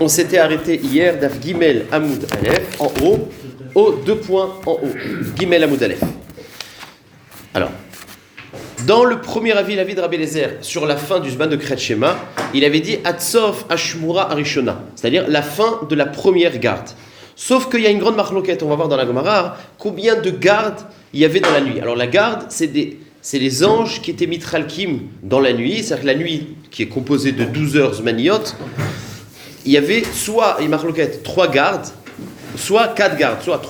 On s'était arrêté hier d'Af Gimel Amoud Aleph, en haut, aux 2 points en haut. Gimel Amoud Aleph. Alors, dans le premier avis de Rabbi Eliezer, sur la fin du Zman de Kriyat Shema, il avait dit Atsof Ashmura Arishona, c'est-à-dire la fin de la première garde. Sauf qu'il y a une grande marloquette, on va voir dans la Gemara, combien de gardes il y avait dans la nuit. Alors la garde, c'est les anges qui étaient mitralkim dans la nuit, c'est-à-dire que la nuit qui est composée de 12 heures zmaniot, il y avait soit, il y a marloquette, 3 gardes, soit 4 gardes, soit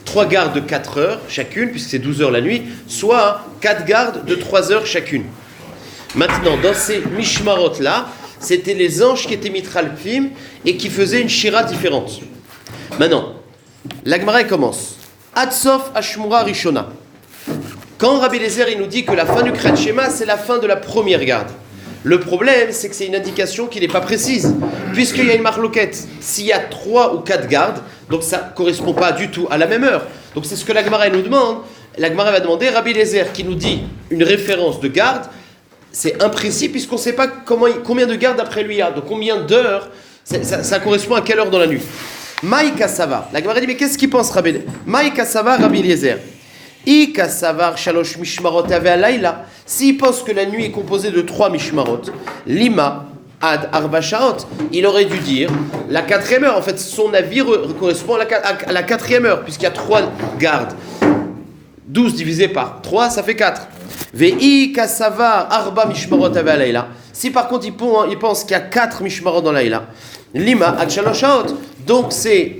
3 gardes de 4 heures chacune, puisque c'est 12 heures la nuit, soit 4 gardes de 3 heures chacune. Maintenant, dans ces mishmarot-là, c'était les anges qui étaient mitralkim et qui faisaient une shira différente. Maintenant, la Gemara commence. Atsof Ashmura Rishona. Quand Rabbi Eliezer il nous dit que la fin du Kriyat Shema, c'est la fin de la première garde. Le problème, c'est que c'est une indication qui n'est pas précise, puisqu'il y a une marloquette. S'il y a 3 ou 4 gardes, donc ça ne correspond pas du tout à la même heure. Donc c'est ce que la Gemara nous demande. La Gemara va demander, Rabbi Eliezer qui nous dit une référence de garde, c'est imprécis puisqu'on ne sait pas combien de gardes après lui il y a, donc combien d'heures, ça correspond à quelle heure dans la nuit. Maïka Sava. La Gemara dit, mais qu'est-ce qu'il pense Rabbi Eliezer? Maïka Sava, Rabbi Eliezer. Ika Savar Shalosh Mishmarot Ave Alayla. S'il pense que la nuit est composée de 3 Mishmarot, Lima Ad Arba Shaot, il aurait dû dire la 4e heure. En fait, son avis correspond à la 4e heure, puisqu'il y a 3 gardes. 12 divisé par 3, ça fait 4. Ve'ika Savar Arba Mishmarot Ave Alayla. Si par contre il pense qu'il y a 4 Mishmarot dans l'Aïla, Lima Ad Shalosh Shaot, donc c'est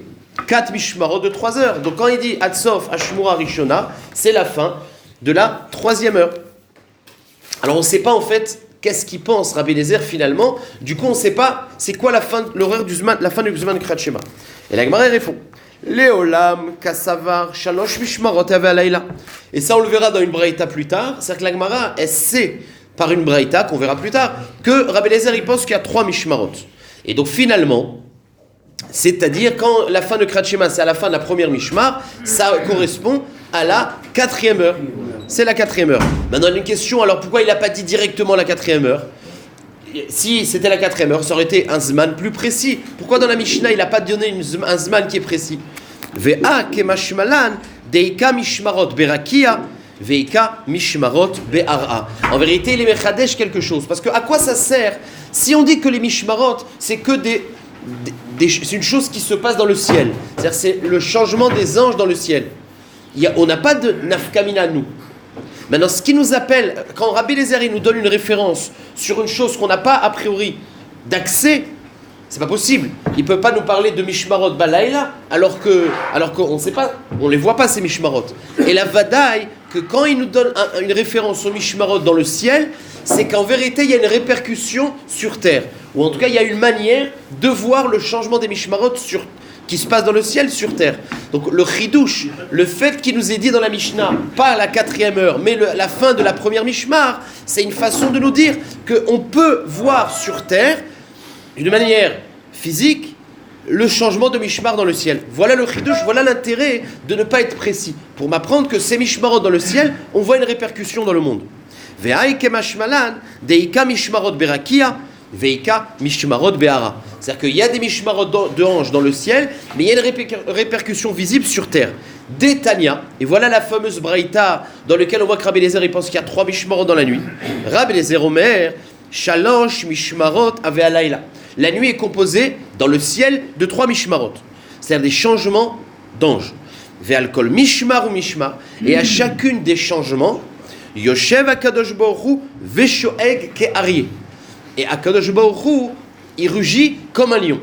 4 mishmarot de 3 heures. Donc quand il dit Atsof Ashmura Rishona, c'est la fin de la 3e heure. Alors on ne sait pas en fait qu'est-ce qu'il pense Rabbi Eliezer finalement. Du coup on ne sait pas c'est quoi l'horaire du Zman, la fin du Zman de Kriyat Shema. Et la Gemara répond Leolam Kasavar Shalosh Mishmarot Ave Alayla. Et ça on le verra dans une braïta plus tard. C'est-à-dire que la Gemara elle sait par une braïta qu'on verra plus tard que Rabbi Eliezer il pense qu'il y a 3 mishmarot. Et donc finalement, c'est-à-dire quand la fin de Kriyat Shema c'est à la fin de la première mishmar, ça correspond à la 4e heure. C'est la 4e heure. Maintenant il y a une question, alors pourquoi il n'a pas dit directement la 4e heure? Si c'était la 4e heure, ça aurait été un zman plus précis. Pourquoi dans la Mishnah il n'a pas donné un zman qui est précis? Ve'a kemashmalan deika mishmarot berakia veika mishmarot be'ara. En vérité il est mechadesh quelque chose. Parce que à quoi ça sert si on dit que les mishmarot c'est que c'est une chose qui se passe dans le ciel. C'est-à-dire c'est le changement des anges dans le ciel. On n'a pas de nafkamina nous. Maintenant, ce qui nous appelle, quand Rabbi Eliezer il nous donne une référence sur une chose qu'on n'a pas a priori d'accès, c'est pas possible. Il ne peut pas nous parler de Mishmarot Balayla alors qu'on ne sait pas, on ne les voit pas ces Mishmarot. Et la Vadaï, que quand il nous donne une référence aux Mishmarot dans le ciel, c'est qu'en vérité il y a une répercussion sur terre. Ou en tout cas il y a une manière de voir le changement des Mishmarot qui se passe dans le ciel sur terre. Donc le chidouche, le fait qu'il nous est dit dans la Mishnah, pas la 4e heure, mais la fin de la première Mishmar, c'est une façon de nous dire qu'on peut voir sur terre, d'une manière physique, le changement de Mishmar dans le ciel. Voilà le chidouche, voilà l'intérêt de ne pas être précis. Pour m'apprendre que ces Mishmarot dans le ciel, on voit une répercussion dans le monde. Ve'aike mashmalan, deika mishmarot berakia, veika mishmarot be'ara. C'est-à-dire qu'il y a des mishmarot de anges dans le ciel, mais il y a une répercussion visible sur terre. Détania, et voilà la fameuse braïta dans laquelle on voit que Rabbi Eliezer il pense qu'il y a 3 mishmarot dans la nuit. Rabbi Eliezer Omer, shalosh mishmarot ave alayla. La nuit est composée dans le ciel de 3 mishmarot, c'est-à-dire des changements d'anges. Ve'alkol mishmar ou mishmar, et à chacune des changements, Yoshev Akadosh Baruch Hu veshoeg ke'aryeh. Et Akadosh Baruch Hu, il rugit comme un lion.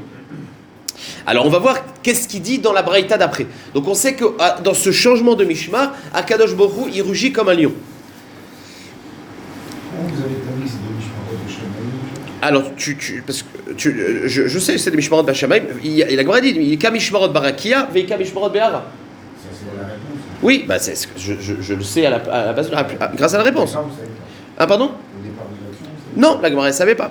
Alors on va voir qu'est-ce qu'il dit dans la braïta d'après. Donc on sait que dans ce changement de Mishmar, Akadosh Baruch Hu, il rugit comme un lion. Comment vous avez établi ces 2 Mishmarot de Shamaïm? Alors je sais c'est des Mishmarot Bashamaim. Il a Gemara dit il y a Mishmarot Barakia, veika Mishmarot Be'ara. Ça c'est la réponse. Oui, bah je le sais à la base grâce à la réponse. Ah pardon? Au départ de l'action, Non, la Gemara ne savait pas.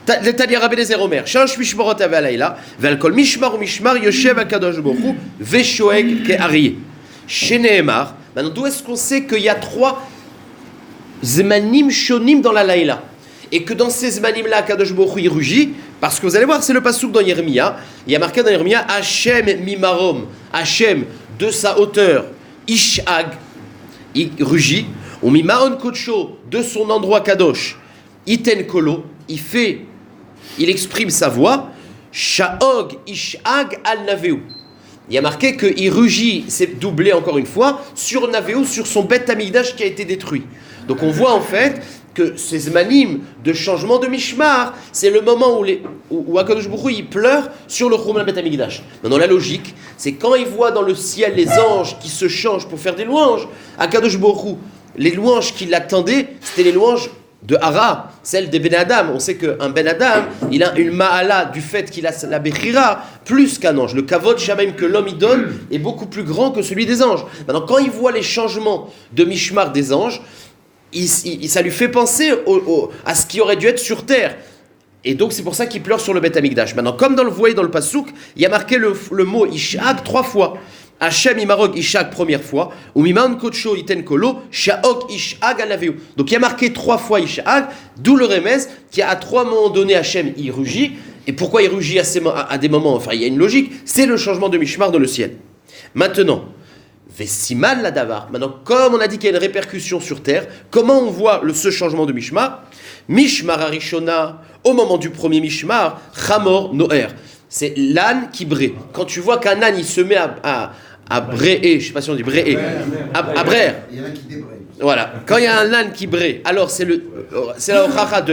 Tania Rabbi Eliezer Omer, Shalosh Mishmarot Ave Alayla, Ve'alkol Mishmar ou Mishmar Yoshev Akadosh Baruch Hu veshoeg ke'aryeh. Sheneemar. Maintenant, d'où est-ce qu'on sait qu'il y a 3 Zemanim Shonim dans la Laïla? et que dans ces zmanim-là, Kadosh Baruch Hu, il rugit, parce que vous allez voir, c'est le passouk dans Yeremia, il y a marqué dans Yeremia, Hachem mimarom, Hachem, de sa hauteur, Ishag, il rugit, ou mimaon kocho, de son endroit Kadosh, Iten kolo, il exprime sa voix, Sha'og Ishag al Naveu. Il y a marqué qu'il rugit, c'est doublé encore une fois, sur Naveu, sur son Beth Amikdash qui a été détruit. Donc on voit en fait que ces zmanim de changement de Mishmar, c'est le moment où Akadosh Baruch Hu, il pleure sur le Churban Beth Amikdash. Maintenant la logique, c'est quand il voit dans le ciel les anges qui se changent pour faire des louanges, Akadosh Baruch Hu, les louanges qui l'attendaient, c'était les louanges de Hara, celle des Ben Adam. On sait qu'un Ben Adam, il a une ma'ala du fait qu'il a la Bechira plus qu'un ange. Le kavod shamim que l'homme y donne est beaucoup plus grand que celui des anges. Maintenant, quand il voit les changements de Mishmar des anges, ça lui fait penser à ce qui aurait dû être sur terre. Et donc c'est pour ça qu'il pleure sur le Beth Amikdash. Maintenant, comme vous voyez dans le Passouk, il y a marqué le mot Ishak 3 fois. Hachem imarog Ishak première fois, ou miman kocho iten kolo, shaok Ishak anaveu. Donc il y a marqué 3 fois Ishak, d'où le remez qui a à 3 moments donnés Hachem il rugit. Et pourquoi il rugit à des moments, enfin il y a une logique, c'est le changement de Mishmar dans le ciel. Maintenant, Vesiman la davar. Maintenant, comme on a dit qu'il y a une répercussion sur terre, comment on voit ce changement de Mishmar? Mishmar Arishona, au moment du premier Mishmar, Chamor Noer. C'est l'âne qui brée. Quand tu vois qu'un âne il se met à bréer, je ne sais pas si on dit bréer, à bréer. Il y en a qui débraient. Voilà. Quand il y a un âne qui brée, alors c'est la ochacha de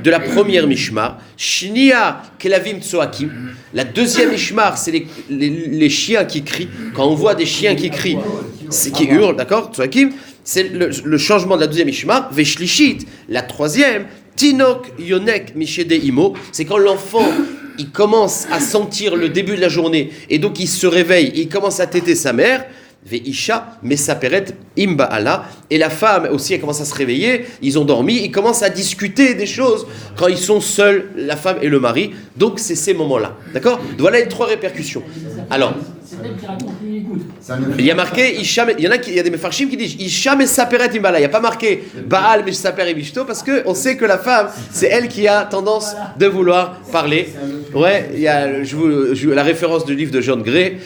la première Mishmar. Shnia Kelavim Tsoakim. La deuxième Mishmar, c'est les chiens qui crient. Quand on voit des chiens qui crient, qui hurlent, d'accord, Tsoakim, c'est le changement de la deuxième Mishmar. Veshlishit, la troisième, Tinok Yonek Mishede Imo, c'est quand l'enfant il commence à sentir le début de la journée et donc il se réveille, il commence à téter sa mère. Veisha, Mesaperet, Imba Allah. Et la femme aussi, elle commence à se réveiller. Ils ont dormi, ils commencent à discuter des choses quand ils sont seuls, la femme et le mari. Donc c'est ces moments-là. D'accord? Voilà les 3 répercussions. Alors, il y a marqué, il y a des mefarshim qui disent Isha Mesaperet Imba Allah. Il n'y a pas marqué Baal Mesaper Ibishto parce qu'on sait que la femme, c'est elle qui a tendance de vouloir parler. Ouais, il y a la référence du livre de John Gray.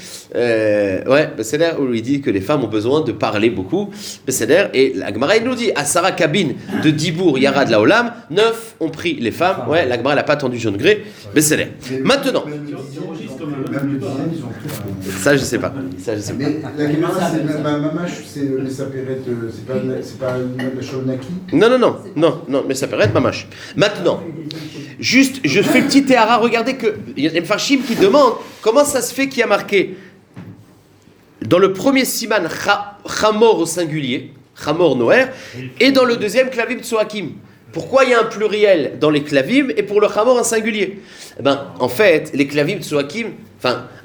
Besséder, où il dit que les femmes ont besoin de parler beaucoup. Besséder, et la Gemara il nous dit à Sarah Kabine de Dibour Yarad Laolam, 9 ont pris les femmes. Ouais, la Gemara n'a pas attendu John Gray. Besséder. Maintenant, ça je sais pas. Mais la Gemara, c'est Mamash, c'est les sapérettes, c'est pas la Shonaki. Non, mais ça peut être Mamash. Maintenant, juste, je fais le petit théara, regardez que il y a des Mfarshim qui demandent comment ça se fait qu'il y a marqué dans le premier siman Chamor au singulier, Chamor Noer, et dans le deuxième Klavim Tsoakim. Pourquoi il y a un pluriel dans les Klavim et pour le Chamor un singulier? En fait, les Klavim Tsoakim,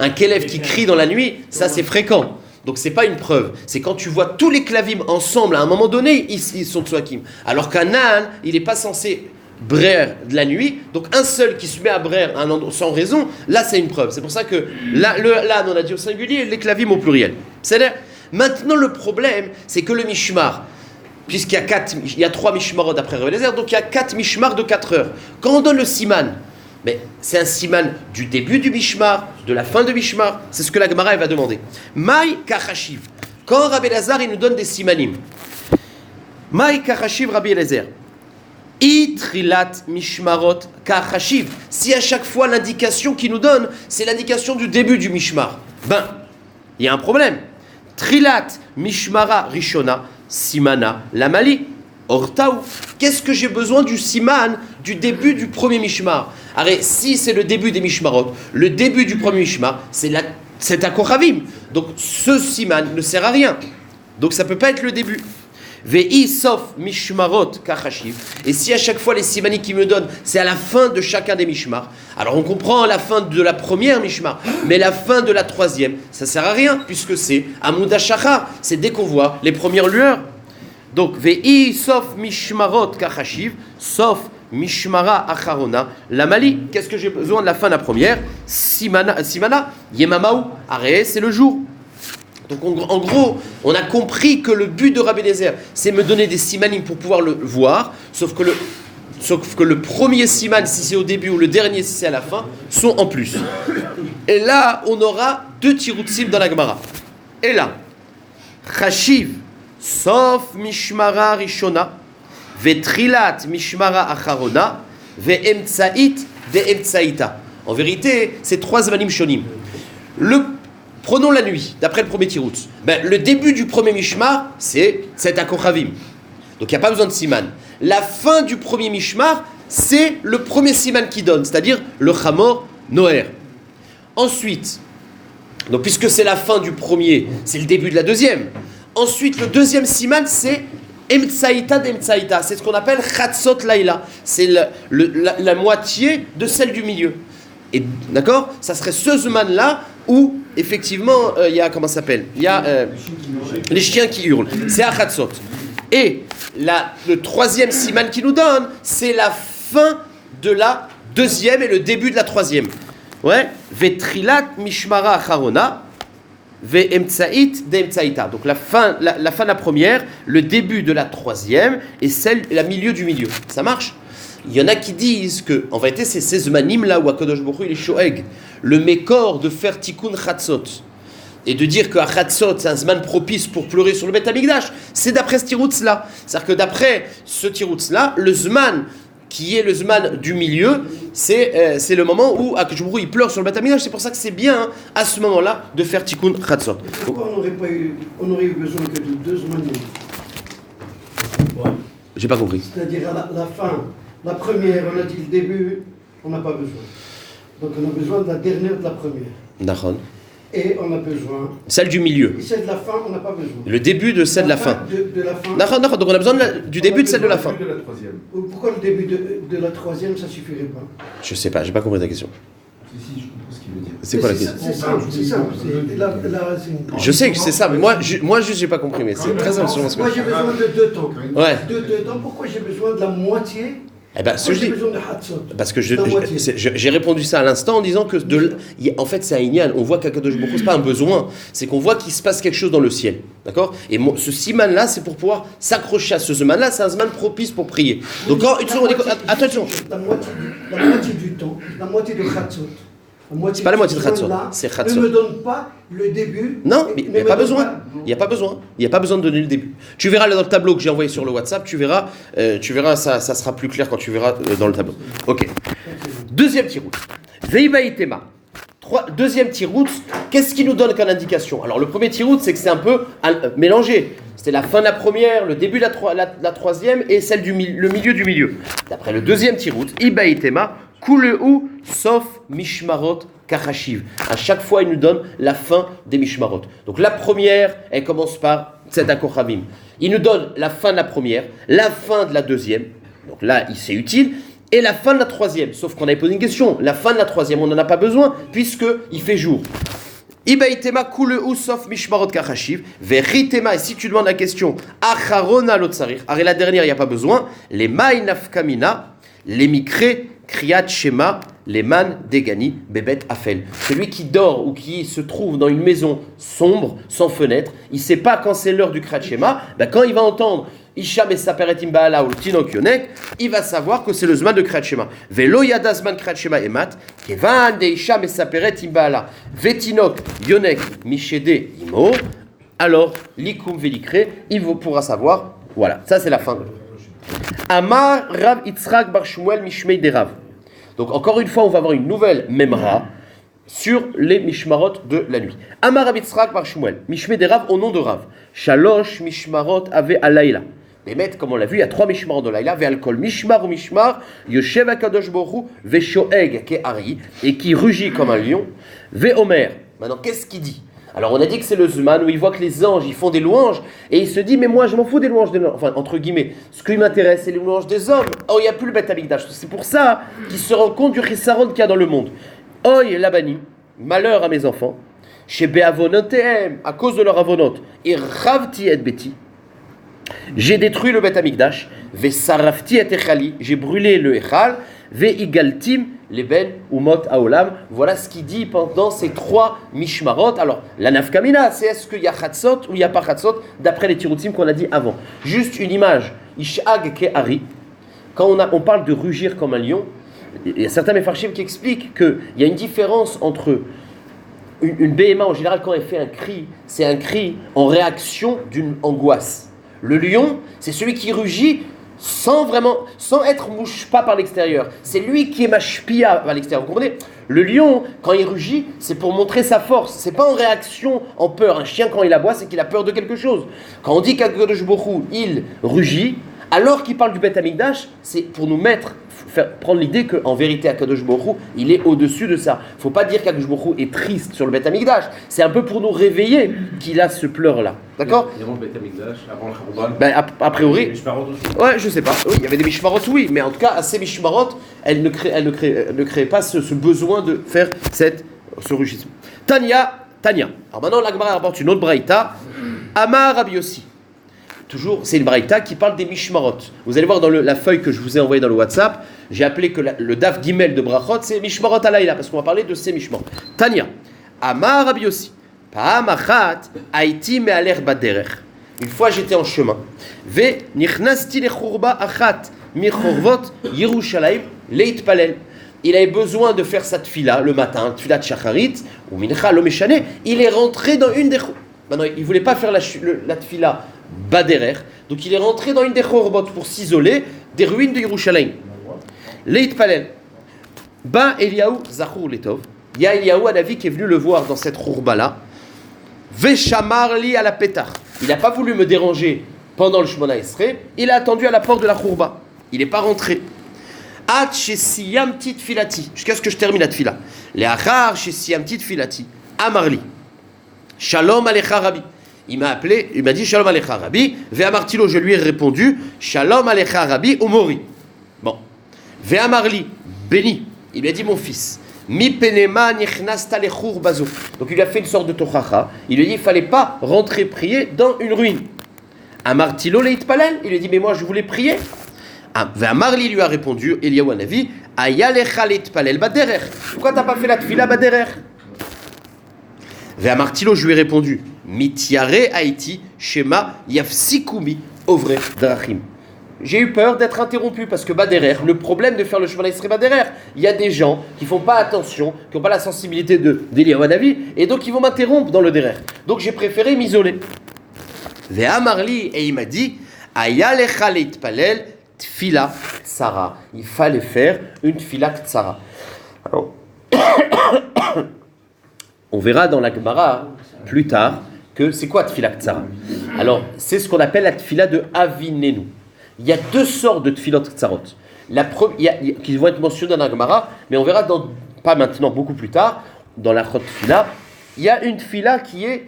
un Kélev qui crie dans la nuit, ça c'est fréquent. Donc c'est pas une preuve. C'est quand tu vois tous les Klavim ensemble, à un moment donné, ils sont Tsoakim. Alors qu'un âne, il n'est pas censé brère de la nuit, donc un seul qui se met à brère sans raison, là c'est une preuve. C'est pour ça que l'âne on a dit au singulier, les Klavim au pluriel. C'est-à-dire, maintenant le problème, c'est que le Mishmar, puisqu'il y a 3 Mishmarot d'après Rabbi Eliezer, donc il y a 4 Mishmar de 4 heures. Quand on donne le Siman, mais c'est un Siman du début du Mishmar, de la fin du Mishmar, c'est ce que la Gemara va demander. Maï Kachashiv, quand Rabbi Eliezer il nous donne des Simanim, Maï Kachashiv Rabbi Eliezer, Itrilat Mishmarot Kachashiv, si à chaque fois l'indication qu'il nous donne, c'est l'indication du début du Mishmar, il y a un problème. Trilat Mishmara Rishona, Simana Lamali, Ortaou. Qu'est-ce que j'ai besoin du Siman du début du premier Mishmar? Arrête, si c'est le début des Mishmarot, le début du premier Mishmar, c'est un Kochavim. Donc ce Siman ne sert à rien. Donc ça ne peut pas être le début. Ve'i sof mishmarot kachashiv. Et si à chaque fois les simanis qui me donnent, c'est à la fin de chacun des mishmar, alors on comprend la fin de la première mishmar, mais la fin de la troisième, ça sert à rien, puisque c'est Amud HaShachar, c'est dès qu'on voit les premières lueurs. Donc, ve'i sof mishmarot kachashiv, sof mishmara acharona, la mali. Qu'est-ce que j'ai besoin de la fin de la première? Simana, yemamaou, arrêt, c'est le jour. Donc en gros, on a compris que le but de Rabbi Eliezer, c'est me donner des simanim pour pouvoir le voir, sauf que sauf que le premier siman, si c'est au début, ou le dernier, si c'est à la fin, sont en plus. Et là, on aura 2 tiroutsim dans la Gemara. Et là, Chashiv, sauf mishmara rishona, vetrilat mishmara acharona, ve'emtsait de'emtsaita. En vérité, c'est 3 zmanim shonim. Prenons la nuit, d'après le premier tirout. Le début du premier mishmar, c'est akochavim. Donc il n'y a pas besoin de siman. La fin du premier mishmar, c'est le premier siman qui donne, c'est-à-dire le chamor noer. Ensuite, donc puisque c'est la fin du premier, c'est le début de la deuxième. Ensuite, le deuxième siman, c'est emtsaïta d'emtsaïta. C'est ce qu'on appelle chatzot laïla. C'est la moitié de celle du milieu. Et d'accord, ça serait ce zman-là où effectivement il y a comment ça s'appelle, il y a les chiens qui hurlent. C'est à chatzot. Et le troisième siman qui nous donne, c'est la fin de la deuxième et le début de la troisième. Ouais. Vetrilat mishmara acharona, ve'emtsait de'emtsaita. Donc la fin de la première, le début de la troisième et la milieu du milieu. Ça marche? Il y en a qui disent que, en vérité, c'est ces zmanim là où Akadosh Baruch Hu il est shoeg, le mécor de faire tikkun chatzot. Et de dire que Chatzot, c'est un zman propice pour pleurer sur le Beth Amikdash, c'est d'après ce tiroutz-là. C'est-à-dire que d'après ce tiroutz-là, le zman, qui est le zman du milieu, c'est le moment où Akadosh Baruch Hu il pleure sur le Beth Amikdash. C'est pour ça que c'est bien, à ce moment-là, de faire tikkun chatzot. Pourquoi on aurait eu besoin que de 2 zmanim? J'ai pas compris. C'est-à-dire à la fin, la première, on a dit le début, on n'a pas besoin. Donc on a besoin de la dernière de la première. D'accord. Et on a besoin... Celle du milieu. Et celle de la fin, on n'a pas besoin. Le début de celle de la fin. De la fin. D'accord, donc on a besoin du début de celle de la fin. Pourquoi le début de la troisième, ça suffirait pas? Je sais pas, j'ai pas compris ta question. Si, je comprends ce qu'il veut dire. C'est quoi la question? C'est simple. Je sais que c'est ça, mais moi juste j'ai pas compris, mais c'est très important. Moi j'ai besoin de 2 temps. Ouais. De 2 temps, pourquoi j'ai besoin de la moitié? Eh ben, ce que je dis, besoin de Hatzot, parce que j'ai répondu ça à l'instant en disant que en fait c'est un inyan. On voit qu'Akadosh Baruch Hu c'est pas un besoin, c'est qu'on voit qu'il se passe quelque chose dans le ciel, d'accord. Et ce siman là, c'est pour pouvoir s'accrocher à ce zman là. C'est un zman propice pour prier. Donc quand une seconde, attention. La moitié du temps, la moitié de Hatzot. C'est pas la moitié de Chatzot, c'est Chatzot. Ne me donne pas le début. Non, mais il n'y a pas besoin. Il n'y a pas besoin. Il n'y a pas besoin de donner le début. Tu verras là dans le tableau que j'ai envoyé sur le WhatsApp, tu verras, ça sera plus clair quand tu verras dans le tableau. Ok. Deuxième tirout. Veibaïtema. Deuxième tirout, qu'est-ce qui nous donne comme indication? Alors le premier tirout, c'est que c'est un peu mélangé. C'était la fin de la première, le début de la troisième et le milieu du milieu. D'après le deuxième tirout, Ibaïtema, Kuleu, sauf Mishmarot Kachashiv. À chaque fois, il nous donne la fin des Mishmarot. Donc la première, elle commence par Tzedakochavim. Il nous donne la fin de la première, la fin de la deuxième. Donc là, c'est utile. Et la fin de la troisième. Sauf qu'on avait posé une question. La fin de la troisième, on n'en a pas besoin puisqu'il fait jour. Ibaïtema Kuleu, sauf Mishmarot Kachashiv. Veritema, et si tu demandes la question, Acharona Lotzarir. Alors la dernière, il n'y a pas besoin. Les Maï Nafkamina, les Mikre, Kriyat Shema, Leman Degani, Bebet Afel. Celui qui dort ou qui se trouve dans une maison sombre, sans fenêtre, il ne sait pas quand c'est l'heure du Kriyat Shema, quand il va entendre Isham et Saperet Imbaala ou le Tinok Yonek, il va savoir que c'est le Zman de Kriyat Shema. Velo Yada Zman Kriyat Shema Emat, Kevan de Isham et Saperet Imbaala, Vetinok Yonek Mishede Imo, alors Likum Velikre, il pourra savoir, voilà, ça c'est la fin. Amar Rav Yitzhak Bar Shmuel Mishmei de Rav. Donc encore une fois, on va avoir une nouvelle Memra sur les Mishmarot de la nuit. Amar Rav Yitzhak Bar Shmuel Mishmei de Rav au nom de Rav. Shalosh Mishmarot Ave Alayla. Bémet, comme on l'a vu, il y a 3 Mishmarot de Laïla. Ve'alkol Mishmar ou Mishmar Yoshev Akadosh Baruch Hu Ve'shoeg Ke'ari et qui rugit comme un lion. Ve'omer. Maintenant, qu'est-ce qu'il dit? Alors on a dit que c'est le Zman où il voit que les anges ils font des louanges et il se dit mais moi je m'en fous des louanges, enfin entre guillemets, ce qui m'intéresse c'est les louanges des hommes. Oh il n'y a plus le Beth Amikdash, c'est pour ça qu'il se rend compte du Chisaron qu'il y a dans le monde. Oi Labani, malheur à mes enfants, chez Be'avonotehem, à cause de leur avonot, et Ravti et Beti, j'ai détruit le Beth Amikdash, Vesarafti et Echali, j'ai brûlé le Echal, Veigaltim, les ben umot haolam. Voilà ce qu'il dit pendant ces 3 mishmarot. Alors, la nafkamina, c'est est-ce qu'il y a chatzot ou il n'y a pas chatzot, d'après les tiroutim qu'on a dit avant. Juste une image. Ishag ke'ari. quand on parle de rugir comme un lion, il y a certains méfarchim qui expliquent qu'il y a une différence entre une BMA en général, quand elle fait un cri, c'est un cri en réaction d'une angoisse. Le lion, c'est celui qui rugit sans être mouche-pas par l'extérieur. C'est lui qui est mashpia par l'extérieur. Vous comprenez ? Le lion, quand il rugit, c'est pour montrer sa force. C'est pas en réaction, en peur. Un chien, quand il aboie, c'est qu'il a peur de quelque chose. Quand on dit qu'Akadosh Baruch Hu, il rugit, alors qu'il parle du Beth Amikdash, c'est pour nous prendre l'idée qu'en vérité, Akadosh Baruch Hu, il est au-dessus de ça. Il ne faut pas dire qu'Akadosh Baruch Hu est triste sur le Beth Amikdash. C'est un peu pour nous réveiller qu'il a ce pleur-là. D'accord ? Avant le Beth Amikdash, avant le Khurban. A priori. Les Mishmarot aussi. Ouais, je sais pas. Oui, il y avait des Mishmarot, oui. Mais en tout cas, à ces Mishmarot, elles ne créaient pas ce besoin de faire ce rugissement. Tania. Alors maintenant, l'Agmara rapporte une autre braïta. Amar Rabbi Yossi. Toujours, c'est une braïta qui parle des mishmarot. Vous allez voir dans la feuille que je vous ai envoyée dans le WhatsApp, j'ai appelé que le daf gimel de brachot, c'est mishmarot alayla, parce qu'on va parler de ces mishmarot. Tania, Amar Rabbi Yossi, Pa'am achat, Haïti me'aler baderer. Une fois j'étais en chemin, Ve nichnasti lechurba achat, michorvot Yerushalayim leitpalel. Il avait besoin de faire sa tfila le matin, tfila de shacharit, ou mincha lo meshane. Il est rentré dans une des. Maintenant, il ne voulait pas faire la tfila baderer, donc il est rentré dans une des chorbot pour s'isoler des ruines de Yerushalayim. Leit palel. Ba Eliaou Zachur Letov. Il y a Eliaou Hanavi qui est venu le voir dans cette chourba là. Veshamarli à la pétard. Il n'a pas voulu me déranger pendant le Shemona Esrei. Il a attendu à la porte de la chourba. Il n'est pas rentré. At shesiyamti tfilati. Jusqu'à ce que je termine la tfila. Leachar shesiyamti tfilati. Amarli. Shalom alecha Rabbi. Il m'a appelé, il m'a dit Shalom alecha Rabbi. Ve'amartilo, je lui ai répondu Shalom alecha Rabbi Umori. Bon. Ve'amarli, béni. Il lui a dit mon fils. Mi penema nichnasta lechur bazo. Donc il lui a fait une sorte de tochacha. Il lui a dit il fallait pas rentrer prier dans une ruine. Amartilo leitpalel. Il lui a dit mais moi je voulais prier. Ve'amarli lui a répondu Eliyahu Hanavi Aya lecha leitpalel baderer. Pourquoi t'as pas fait la tfila baderer? Ve'amartilo, je lui ai répondu Mitiare Haïti, Shema, Yafsikumi, Ovre, Drachim. J'ai eu peur d'être interrompu parce que Baderer, le problème de faire le chemin d'Israël Baderer, il y a des gens qui font pas attention, qui n'ont pas la sensibilité d'Eliyahu Hanavi, et donc ils vont m'interrompre dans le Derer. Donc j'ai préféré m'isoler. Ve'amarli, et il m'a dit Aya lecha leitpalel tfila tsara. Il fallait faire une tfila tsara. Alors, on verra dans la Gemara plus tard que c'est quoi tfila tsara. Alors, c'est ce qu'on appelle la tfila de Avinenu. Il y a deux sortes de tfilot tsarot. Qui vont être mentionnées dans la Gemara, mais on verra pas maintenant, beaucoup plus tard, dans la chot tfila. Il y a une tfila qui est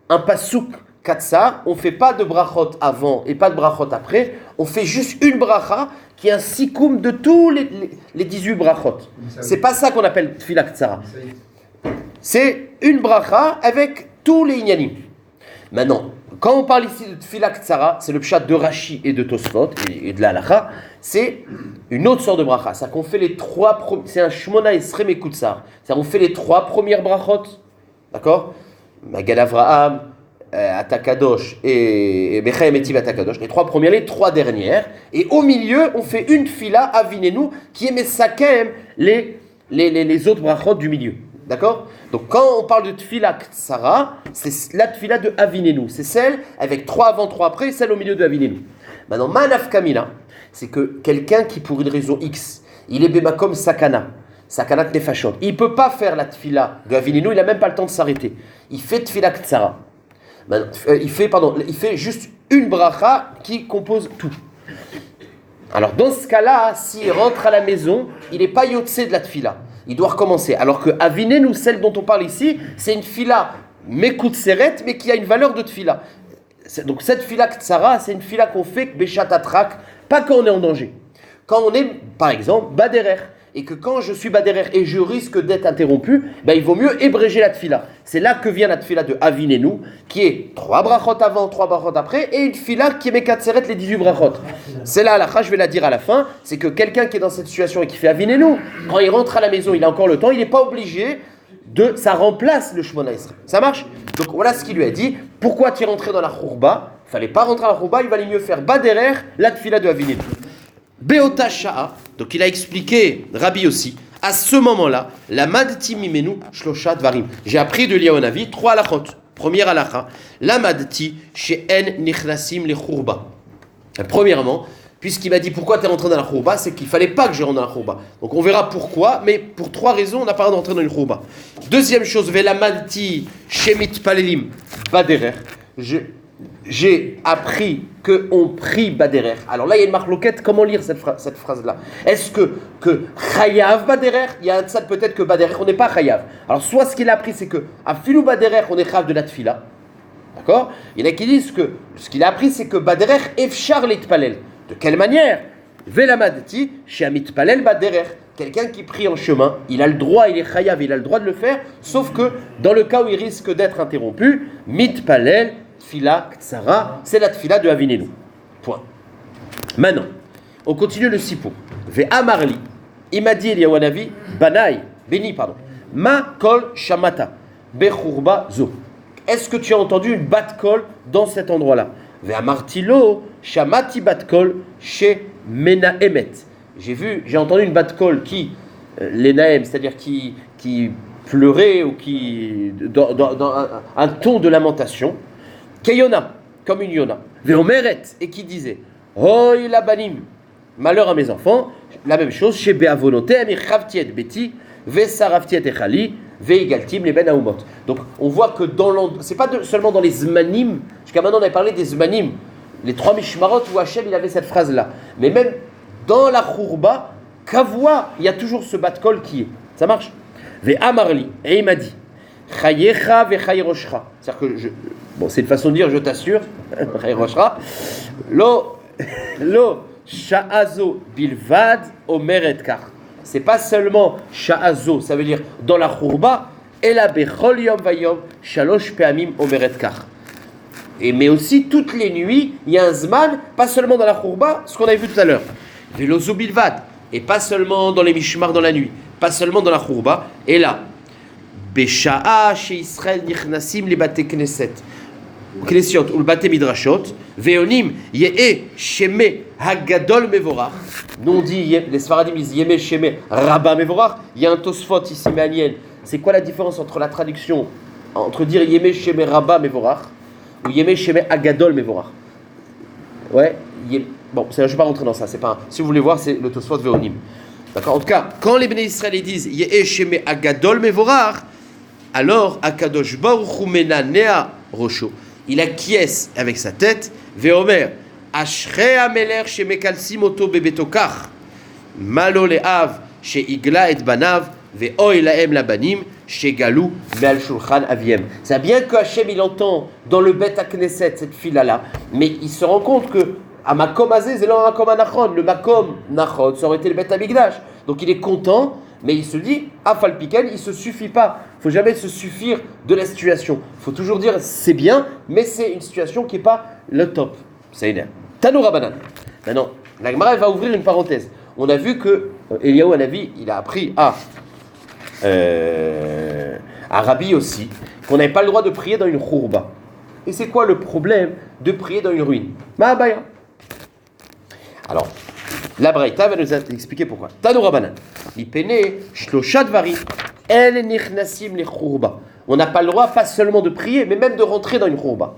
un pasuk katsar. On ne fait pas de brachot avant et pas de brachot après. On fait juste une bracha qui est un sikoum de tous les 18 brachot. C'est pas ça qu'on appelle tfila tsara. C'est une bracha avec tous les inyanim. Maintenant, quand on parle ici de tfila tsara, c'est le pshat de Rashi et de Tosfot et de la halacha, c'est une autre sorte de bracha. C'est qu'on fait les trois c'est un shmona esrei mekutsar. C'est-à-dire on fait les trois premières brachot, d'accord? Magad Avraham, Atakadosh et Mechaim Etiv Atakadosh, les trois premières, les trois dernières, et au milieu on fait une tfila Avinenu qui est Mesakem les autres brachot du milieu. D'accord? Donc quand on parle de tfila tsara, c'est la tfila de Avinenu. C'est celle avec 3 avant, 3 après, celle au milieu de Avinenu. Maintenant, manaf kamila, c'est que quelqu'un qui pour une raison X, il est bemakom sakana, sakanat nefashot. Il ne peut pas faire la tfila de Avinenu, il n'a même pas le temps de s'arrêter. Il fait tfila tsara. Il fait juste une bracha qui compose tout. Alors dans ce cas-là, s'il rentre à la maison, il n'est pas yotse de la tfila. Il doit recommencer. Alors que Avinenu, celle dont on parle ici, c'est une fila mekut seret, mais qui a une valeur de tfila. Donc cette fila tsara, c'est une fila qu'on fait beshat atrak, pas quand on est en danger. Quand on est, par exemple, baderer, et que quand je suis baderer et je risque d'être interrompu, il vaut mieux ébréger la tfila. C'est là que vient la tfila de Avinenu, qui est 3 brachot avant, 3 brachot après, et une fila qui est mekat seret, les 18 brachot. C'est là, la je vais la dire à la fin, c'est que quelqu'un qui est dans cette situation et qui fait Avinenu, quand il rentre à la maison, il a encore le temps, il n'est pas obligé ça remplace le Shemona Esrei. Ça marche? Donc voilà ce qu'il lui a dit. Pourquoi tu es rentré dans la chourba? Il ne fallait pas rentrer dans la chourba, il valait mieux faire baderer, la tfila de Avinenu. Beota Sha'a, donc il a expliqué, Rabbi aussi, à ce moment-là, la Madti Mimenu Shlosha Dvarim. J'ai appris de Eliyahu Hanavi 3 halachot. Première halakha, la Madti She'en Nichnasim le Chourba. Premièrement, puisqu'il m'a dit pourquoi tu es rentré dans la khourba, c'est qu'il ne fallait pas que je rentre dans la khourba. Donc on verra pourquoi, mais pour 3 raisons, on n'a pas le droit d'entrer dans une khourba. Deuxième chose, velamalti shemit palelim baderer. J'ai appris qu'on prie baderer. Alors là, il y a une marloquette, comment lire cette phrase-là? Est-ce que chayav baderer? Il y a un tzad peut-être que baderer, on n'est pas chayav. Alors soit ce qu'il a appris, c'est que à filou baderer, on est chayav de la tfila. D'accord? Il y en a qui disent que ce qu'il a appris, c'est que baderer efchar l'itpalel. De quelle manière? Velamadti chez Amitpalel Baderer. Quelqu'un qui prie en chemin, il a le droit, il est chayav, il a le droit de le faire, sauf que dans le cas où il risque d'être interrompu, Mitpalel, Tfila, Ktsara, c'est la Tfila de Avinenu. Point. Maintenant, on continue le sipou. Ve Amarli, il m'a dit Eliyahu Hanavi, Banaï, béni, pardon, Ma Kol Shamata, Bechurba Zo. Est-ce que tu as entendu une bat kol dans cet endroit-là? Ve'amartilo shamati bat kol chez Menaemet. J'ai entendu une bat kol qui les Naem, c'est-à-dire qui pleurait ou qui dans un ton de lamentation. Keyona, comme une Yona. Ve'omeret, et qui disait Hoy labanim, malheur à mes enfants. La même chose chez Beavonote, Amichavtiet Beti, Ve'saraftiet Echali. Veigaltim les ben aumot. Donc on voit que c'est pas seulement dans les zmanim, jusqu'à maintenant on avait parlé des zmanim, les 3 mishmarot où Hachem il avait cette phrase là, mais même dans la khourba, kavua, il y a toujours ce bat-kol qui est. Ça marche? Ve amarli, et il m'a dit chayecha ve chayeroshcha. C'est-à-dire que bon, c'est une façon de dire je t'assure, chayeroshcha, lo sha'azo bilvad omeret kar. C'est pas seulement sha'azo, ça veut dire dans la khourba, ela bechol yom vayom shalosh pe'amim omeret kar. Mais aussi toutes les nuits, il y a un zman, pas seulement dans la khourba, ce qu'on avait vu tout à l'heure. Velozo bilvad, et pas seulement dans les mishmar dans la nuit, pas seulement dans la khourba, et là, besha'a chez Israël nichnasim li bate knesset. Knesiot ou le bate midrashot, veonim ye'e sheme hagadol mevorach. Nous on dit, les Sfaradim disent yeme sheme rabba mevorach. Il y a un tosfot ici maniel. C'est quoi la différence entre la traduction, entre dire yeme sheme rabba mevorach ou yeme sheme hagadol mevorach? Ouais, bon, je ne vais pas rentrer dans ça. C'est pas. Si vous voulez voir, c'est le tosfot veonim. D'accord. En tout cas, quand les Bnei Israël disent ye'e sheme hagadol mevorach, alors akadosh baruch hu menanea rosho. Il acquiesce avec sa tête, Veomer, Ashrei Ameler chez Mekalsim Oto Bebetokar, Malo Le'av chez Igla et Banav, Ve'oy Laem Labanim, chez Galou, Me'al Shulchan Aviem. C'est bien que Hachem il entend dans le Bet Knesset cette fila-là, mais il se rend compte que à Makom Azé, c'est là Makom Anachon, le Makom Nachon, ça aurait été le Bet Amigdash. Donc il est content. Mais il se dit, Afal Piken, il ne se suffit pas. Il ne faut jamais se suffire de la situation. Il faut toujours dire, c'est bien, mais c'est une situation qui n'est pas le top. C'est une Tanou Rabanan. Maintenant, la Gemara va ouvrir une parenthèse. On a vu que Eliyahu Hanavi, il a appris à Rabbi aussi, qu'on n'avait pas le droit de prier dans une khourba. Et c'est quoi le problème de prier dans une ruine? Ma'abaya. Alors, la Braïta va nous expliquer pourquoi. Tanou Rabanan. On n'a pas le droit, pas seulement de prier, mais même de rentrer dans une khourba.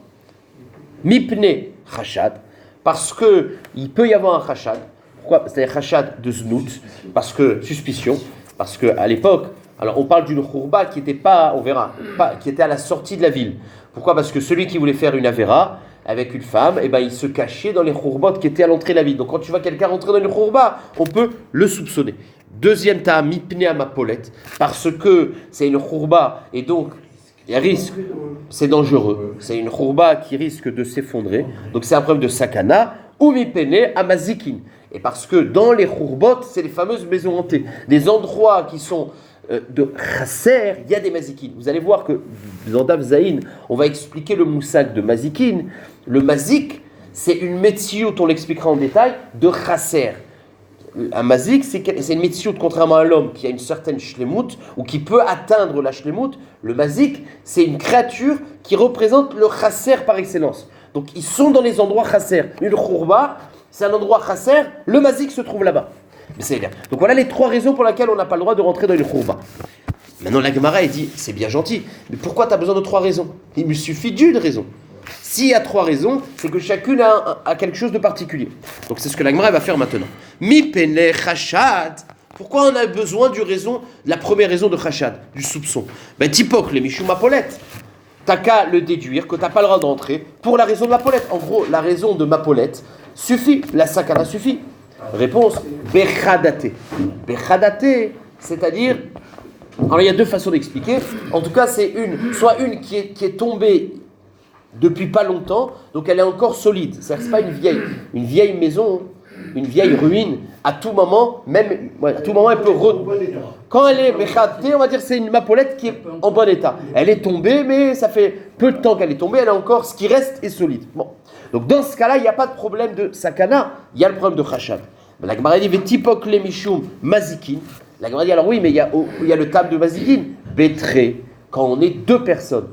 Mipne chashad, parce qu'il peut y avoir un chashad. Pourquoi? C'est-à-dire chashad de znout, parce que suspicion, parce qu'à l'époque, alors on parle d'une khourba qui était pas, on verra, qui était à la sortie de la ville. Pourquoi? Parce que celui qui voulait faire une avéra avec une femme, eh ben, il se cachait dans les khourbat qui étaient à l'entrée de la ville. Donc quand tu vois quelqu'un rentrer dans une khourba, on peut le soupçonner. Deuxième ta mipne à ma polette, parce que c'est une khourba et donc il y a risque, c'est dangereux. C'est une khourba qui risque de s'effondrer. Donc c'est un problème de sakana ou mipene à mazikin. Et parce que dans les khourbot, c'est les fameuses maisons hantées, des endroits qui sont de chasser, il y a des mazikines. Vous allez voir que dans Daf Zayin, on va expliquer le moussak de mazikine. Le mazik, c'est une metsiout, on l'expliquera en détail, de chasser. Un mazik, c'est une metsiout, contrairement à l'homme qui a une certaine shlemut, ou qui peut atteindre la shlemut. Le mazik, c'est une créature qui représente le chasser par excellence. Donc ils sont dans les endroits chasser. Une khourba, c'est un endroit chasser, le mazik se trouve là-bas. Mais c'est bien. Donc voilà les 3 raisons pour lesquelles on n'a pas le droit de rentrer dans une khourba. Maintenant la Gemara elle dit, c'est bien gentil, mais pourquoi tu as besoin de 3 raisons? Il me suffit d'une raison. S'il y a 3 raisons, c'est que chacune a quelque chose de particulier. Donc c'est ce que la Gemara va faire maintenant. Mi pene chashad. Pourquoi on a besoin la première raison de chashad, du soupçon? Ben tipok le mishum mapolette. T'as qu'à le déduire que t'as pas le droit d'entrer pour la raison de mapolette. En gros, la raison de mapolette suffit, la sakana suffit. Réponse, bechadate. Bechadate, c'est-à-dire, alors il y a 2 façons d'expliquer. En tout cas, c'est soit une qui est tombée depuis pas longtemps, donc elle est encore solide. C'est-à-dire que c'est pas une vieille maison, une vieille ruine. À tout moment, elle peut quand elle est bechadate, on va dire que c'est une mapolette qui est en bon état. Elle est tombée, mais ça fait peu de temps qu'elle est tombée. Elle a encore ce qui reste est solide. Bon. Donc dans ce cas-là, il n'y a pas de problème de sakana, il y a le problème de chashad. La Gemara dit vetipok le mishum mazikin. La Gemara dit alors oui, mais il y a le tam de mazikin. Bétré, quand on est 2 personnes.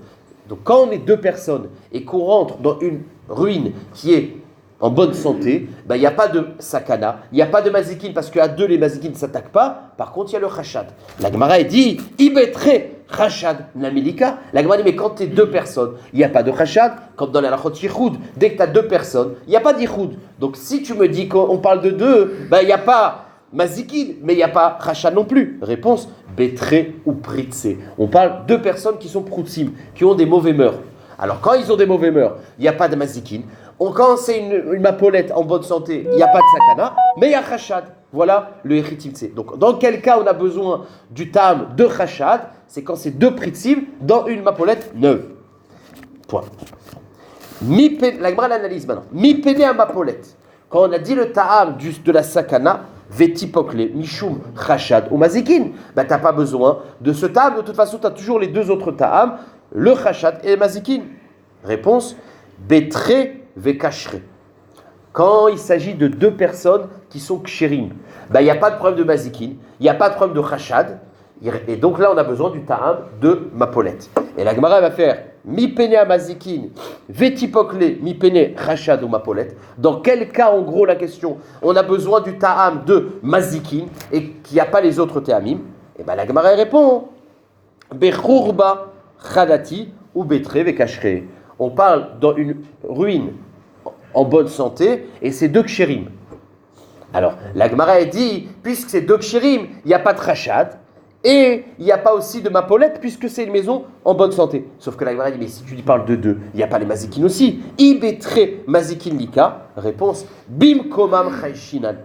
Donc quand on est 2 personnes et qu'on rentre dans une ruine qui est en bonne santé, il n'y a pas de sakana, il n'y a pas de mazikin parce qu'à 2 les mazikin ne s'attaquent pas. Par contre, il y a le chashad. La Gemara dit ibetré. Chashad Namilika. La Gemara dit, mais quand tu es 2 personnes, il n'y a pas de chashad. Comme dans la lachot yichud, dès que tu as 2 personnes, il n'y a pas d'yichud. Donc si tu me dis qu'on parle de 2, il n'y a pas mazikin, mais il n'y a pas chashad non plus. Réponse, betré ou pritse. On parle de 2 personnes qui sont proutzim, qui ont des mauvais mœurs. Alors quand ils ont des mauvais mœurs, il n'y a pas de mazikin. Quand c'est une mapolette en bonne santé, il n'y a pas de sakana, mais il y a chashad. Voilà le Echitimtse. Donc, dans quel cas on a besoin du tam de chashad? C'est quand c'est 2 pritsim dans une mapolette neuve. Point. La Gemara l'analyse maintenant. Mi pene à mapolette. Quand on a dit le ta'am de la sakana, vetipokle, mishum, chashad ou mazikin, t'as pas besoin de ce ta'am. De toute façon, tu as toujours les 2 autres ta'am, le chashad et le mazikin. Réponse, betre vekashre. Quand il s'agit de 2 personnes qui sont kshérim, il n'y a pas de problème de mazikin, il n'y a pas de problème de chashad, et donc là on a besoin du ta'am de mapolette. Et la Gemara va faire mi pene à mazikin, vetipokle, mi pene chashad ou mapolette. Dans quel cas, en gros, la question, on a besoin du ta'am de mazikin et qu'il n'y a pas les autres ta'amim? Et la Gemara répond bechurba chadati ou betre vekashre. On parle dans une ruine en bonne santé, et c'est 2 kshérim. Alors, la Gemara dit, puisque c'est 2 kshérim, il n'y a pas de chashad, et il n'y a pas aussi de mapolette, puisque c'est une maison en bonne santé. Sauf que la Gemara dit, mais si tu parles de 2, il n'y a pas les mazikin aussi. Ibetre mazikin lika, réponse, bim komam chayshinan.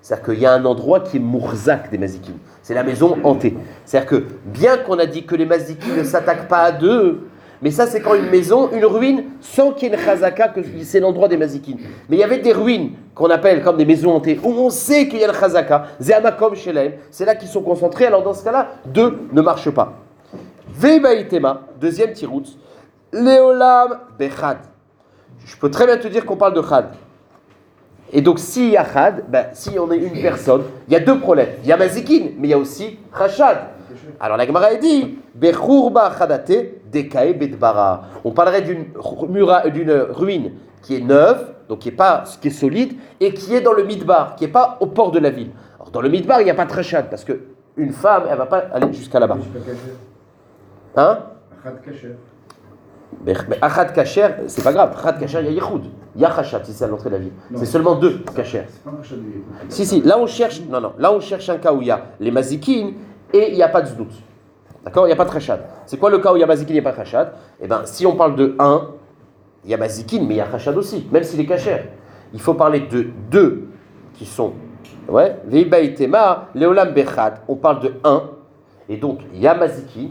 C'est-à-dire qu'il y a un endroit qui est mourzak des mazikin. C'est la maison hantée. C'est-à-dire que, bien qu'on a dit que les mazikin ne s'attaquent pas à 2, mais ça, c'est quand une maison, une ruine, sans qu'il y ait une chazaka, que c'est l'endroit des mazikin. Mais il y avait des ruines qu'on appelle comme des maisons hantées, où on sait qu'il y a le chazaka, ze'amakom shelaim, c'est là qu'ils sont concentrés. Alors dans ce cas-là, 2 ne marchent pas. Veibaitema, deuxième tirout, leolam bechad. Je peux très bien te dire qu'on parle de chad. Et donc, s'il y a chad, si on est une personne, il y a 2 problèmes. Il y a mazikin, mais il y a aussi chashad. Alors la Gemara dit, bechurba chadate dekae bedbara. On parlerait d'une ruine qui est neuve, donc qui est solide, et qui est dans le midbar, qui n'est pas au port de la ville. Alors dans le midbar, il n'y a pas de chashad, parce qu'une femme, elle ne va pas aller jusqu'à là-bas. Hein? Achad kasher. Mais achad kasher, c'est pas grave. Achad kasher, il y a yichud. Il y a chashad, si c'est à l'entrée de la ville. C'est seulement 2 kasher. C'est pas un chashad du yichud. Si, là on cherche, là on cherche un cas où il y a les mazikin et il n'y a pas de zdout. D'accord? Il n'y a pas de chashad. C'est quoi le cas où il y a mazikin et il n'y a pas de chashad? Si on parle de 1, il y a mazikin, mais il y a chashad aussi, même s'il est kasher. Il faut parler de 2 qui sont, veibaitema, leolam bechad. On parle de 1, et donc il y a mazikin,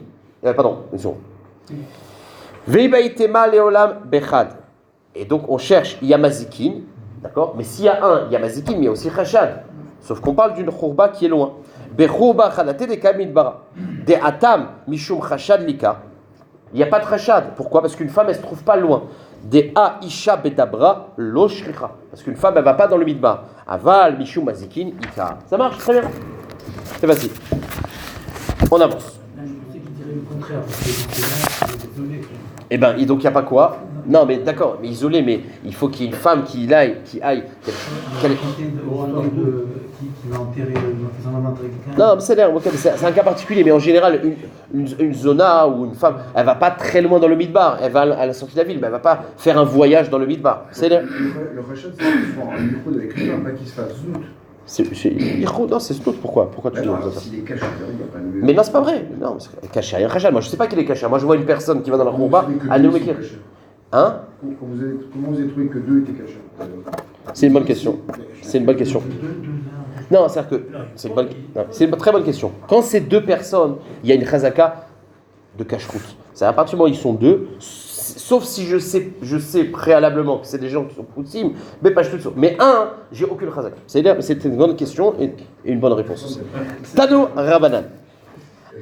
veibaitema, leolam bechad. Et donc on cherche, il y a mazikin, d'accord? Mais s'il y a 1, il y a mazikin, mais il y a aussi chashad. Sauf qu'on parle d'une churba qui est loin. Bechurba chadate de kamidbara. De atam mishum chashad lika. Il n'y a pas de chashad. Pourquoi? Parce qu'une femme, elle ne se trouve pas loin. De a isha bedabra lo shricha. Parce qu'une femme, elle ne va pas dans le midbar. Aval mishum mazikin ika. Ça marche très bien. C'est facile. On avance. Là, je pensais qu'il dirait le contraire. Parce que c'est là, désolé. Eh ben, et donc il n'y a pas quoi? Non, mais d'accord, mais isolé, mais il faut qu'il y ait une femme qui aille. Qui l'a enterré, faisant enterrer quelqu'un. Non, mais c'est un cas particulier, mais en général, une zona ou une femme, elle va pas très loin dans le midbar, elle va à la sortie de la ville, mais elle va pas faire un voyage dans le midbar. Le rachat, c'est qu'il faut un micro avec lui, pas qu'il se fasse zout. Non, c'est tout. Pourquoi tu dis ça? S'il est caché, il n'y a pas de. Mais non, c'est pas vrai. Non, c'est caché, rien rachat. Moi, je sais pas qu'il est caché. Moi, je vois une personne qui va dans la Khourba, à Néomékir. Hein? Comment vous avez trouvé que deux étaient cachés? C'est une bonne question. Non, c'est-à-dire que c'est une très bonne question. Quand c'est deux personnes, il y a une chazaka de cache-route. C'est à partir du moment où ils sont deux, sauf si je sais préalablement que c'est des gens qui sont poutsim, mais pas tout ça. Mais un, j'ai aucune chazaka. C'est une bonne question et une bonne réponse. Tano Rabanan.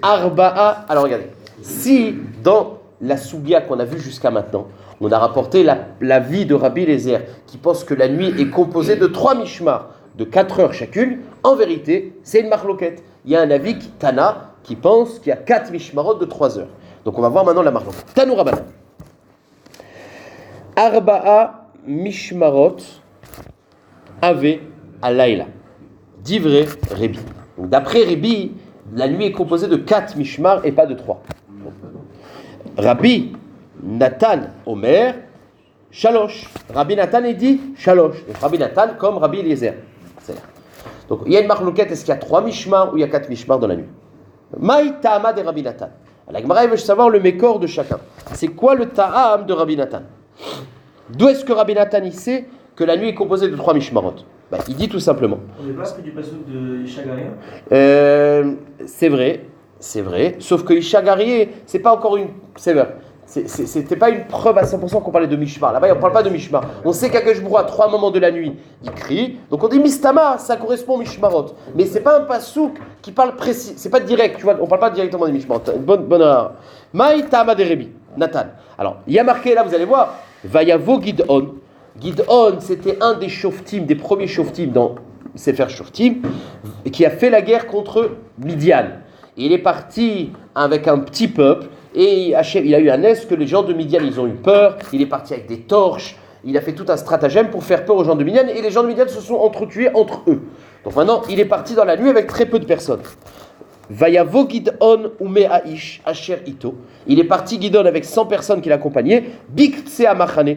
Arba'a. Alors regardez, si dans la sougia qu'on a vue jusqu'à maintenant, on a rapporté la vie de Rabbi Eliezer qui pense que la nuit est composée de 3 mishmar de 4 heures chacune. En vérité, c'est une marloquette. Il y a un avis Tana qui pense qu'il y a 4 mishmarot de 3 heures. Donc on va voir maintenant la marloquette. Tanu Rabbanan. Arba'a mishmarot ave alayla. Divrei Rebi. Donc d'après Rebi, la nuit est composée de 4 mishmar et pas de 3. Rabbi Nathan Omer, Shalosh. Rabbi Nathan est dit Shalosh. Donc Rabbi Nathan comme Rabbi Eliezer. Donc il y a une marloquette, est-ce qu'il y a 3 mishmar ou il y a 4 mishmar dans la nuit? Maï ta'ama de Rabbi Nathan. La Gemara veut savoir le mécor de chacun. C'est quoi le ta'am de Rabbi Nathan? D'où est-ce que Rabbi Nathan il sait que la nuit est composée de 3 mishmarot? Il dit tout simplement. On n'est pas pris du passouk de Ishagaria. C'est vrai. Sauf que Ishagarie, c'est pas encore une. C'était pas une preuve à 100% qu'on parlait de Mishmar. Là-bas, on ne parle pas de Mishmar. On sait qu'Akadosh Baruch Hu, à 3 moments de la nuit, il crie. Donc on dit Mistama, ça correspond au Mishmarot. Mais c'est pas un pasouk qui parle précis. C'est pas direct, tu vois. On parle pas directement des Mishmarot. Bonne erreur. Maï Tama de Rebi, Nathan. Alors, il y a marqué là, vous allez voir, Vayavo Gid'on. Gid'on, c'était un des shoftim, des premiers shoftim dans Sefer Shoftim, qui a fait la guerre contre Midian. Il est parti avec un petit peuple. Et il a eu un est que les gens de Midian, ils ont eu peur. Il est parti avec des torches. Il a fait tout un stratagème pour faire peur aux gens de Midian. Et les gens de Midian se sont entretués entre eux. Donc maintenant, il est parti dans la nuit avec très peu de personnes. Vayavo Gid'on ume aish asher ito. Il est parti Gid'on avec 100 personnes qui l'accompagnaient. Biktsé machane.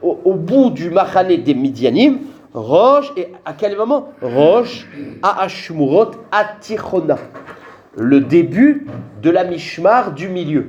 Au bout du machane des Midianim. Roche. Et à quel moment? Roche à Ashmurot à Tichona. Le début de la mishmar du milieu.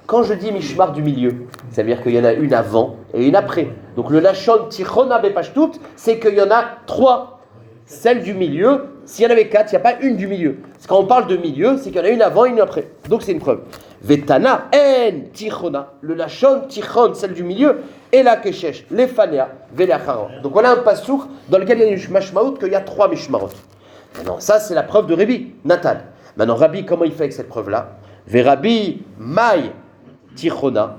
Quand je dis mishmar du milieu, ça veut dire qu'il y en a une avant et une après. Donc le lachon tichona bepashtout, c'est qu'il y en a 3. Celle du milieu, s'il y en avait 4, il n'y a pas une du milieu. Quand on parle de milieu, c'est qu'il y en a une avant et une après. Donc c'est une preuve. Vetana en tichona, le lachon tichon, celle du milieu, et la keshesh, lefanea, velachara. Donc voilà un pasouk dans lequel il y a une mashmaout qu'il y a 3 mishmarot. Maintenant, ça c'est la preuve de Rabbi Nathan. Maintenant, Rabbi, comment il fait avec cette preuve-là? Rabbi Maï Tichona,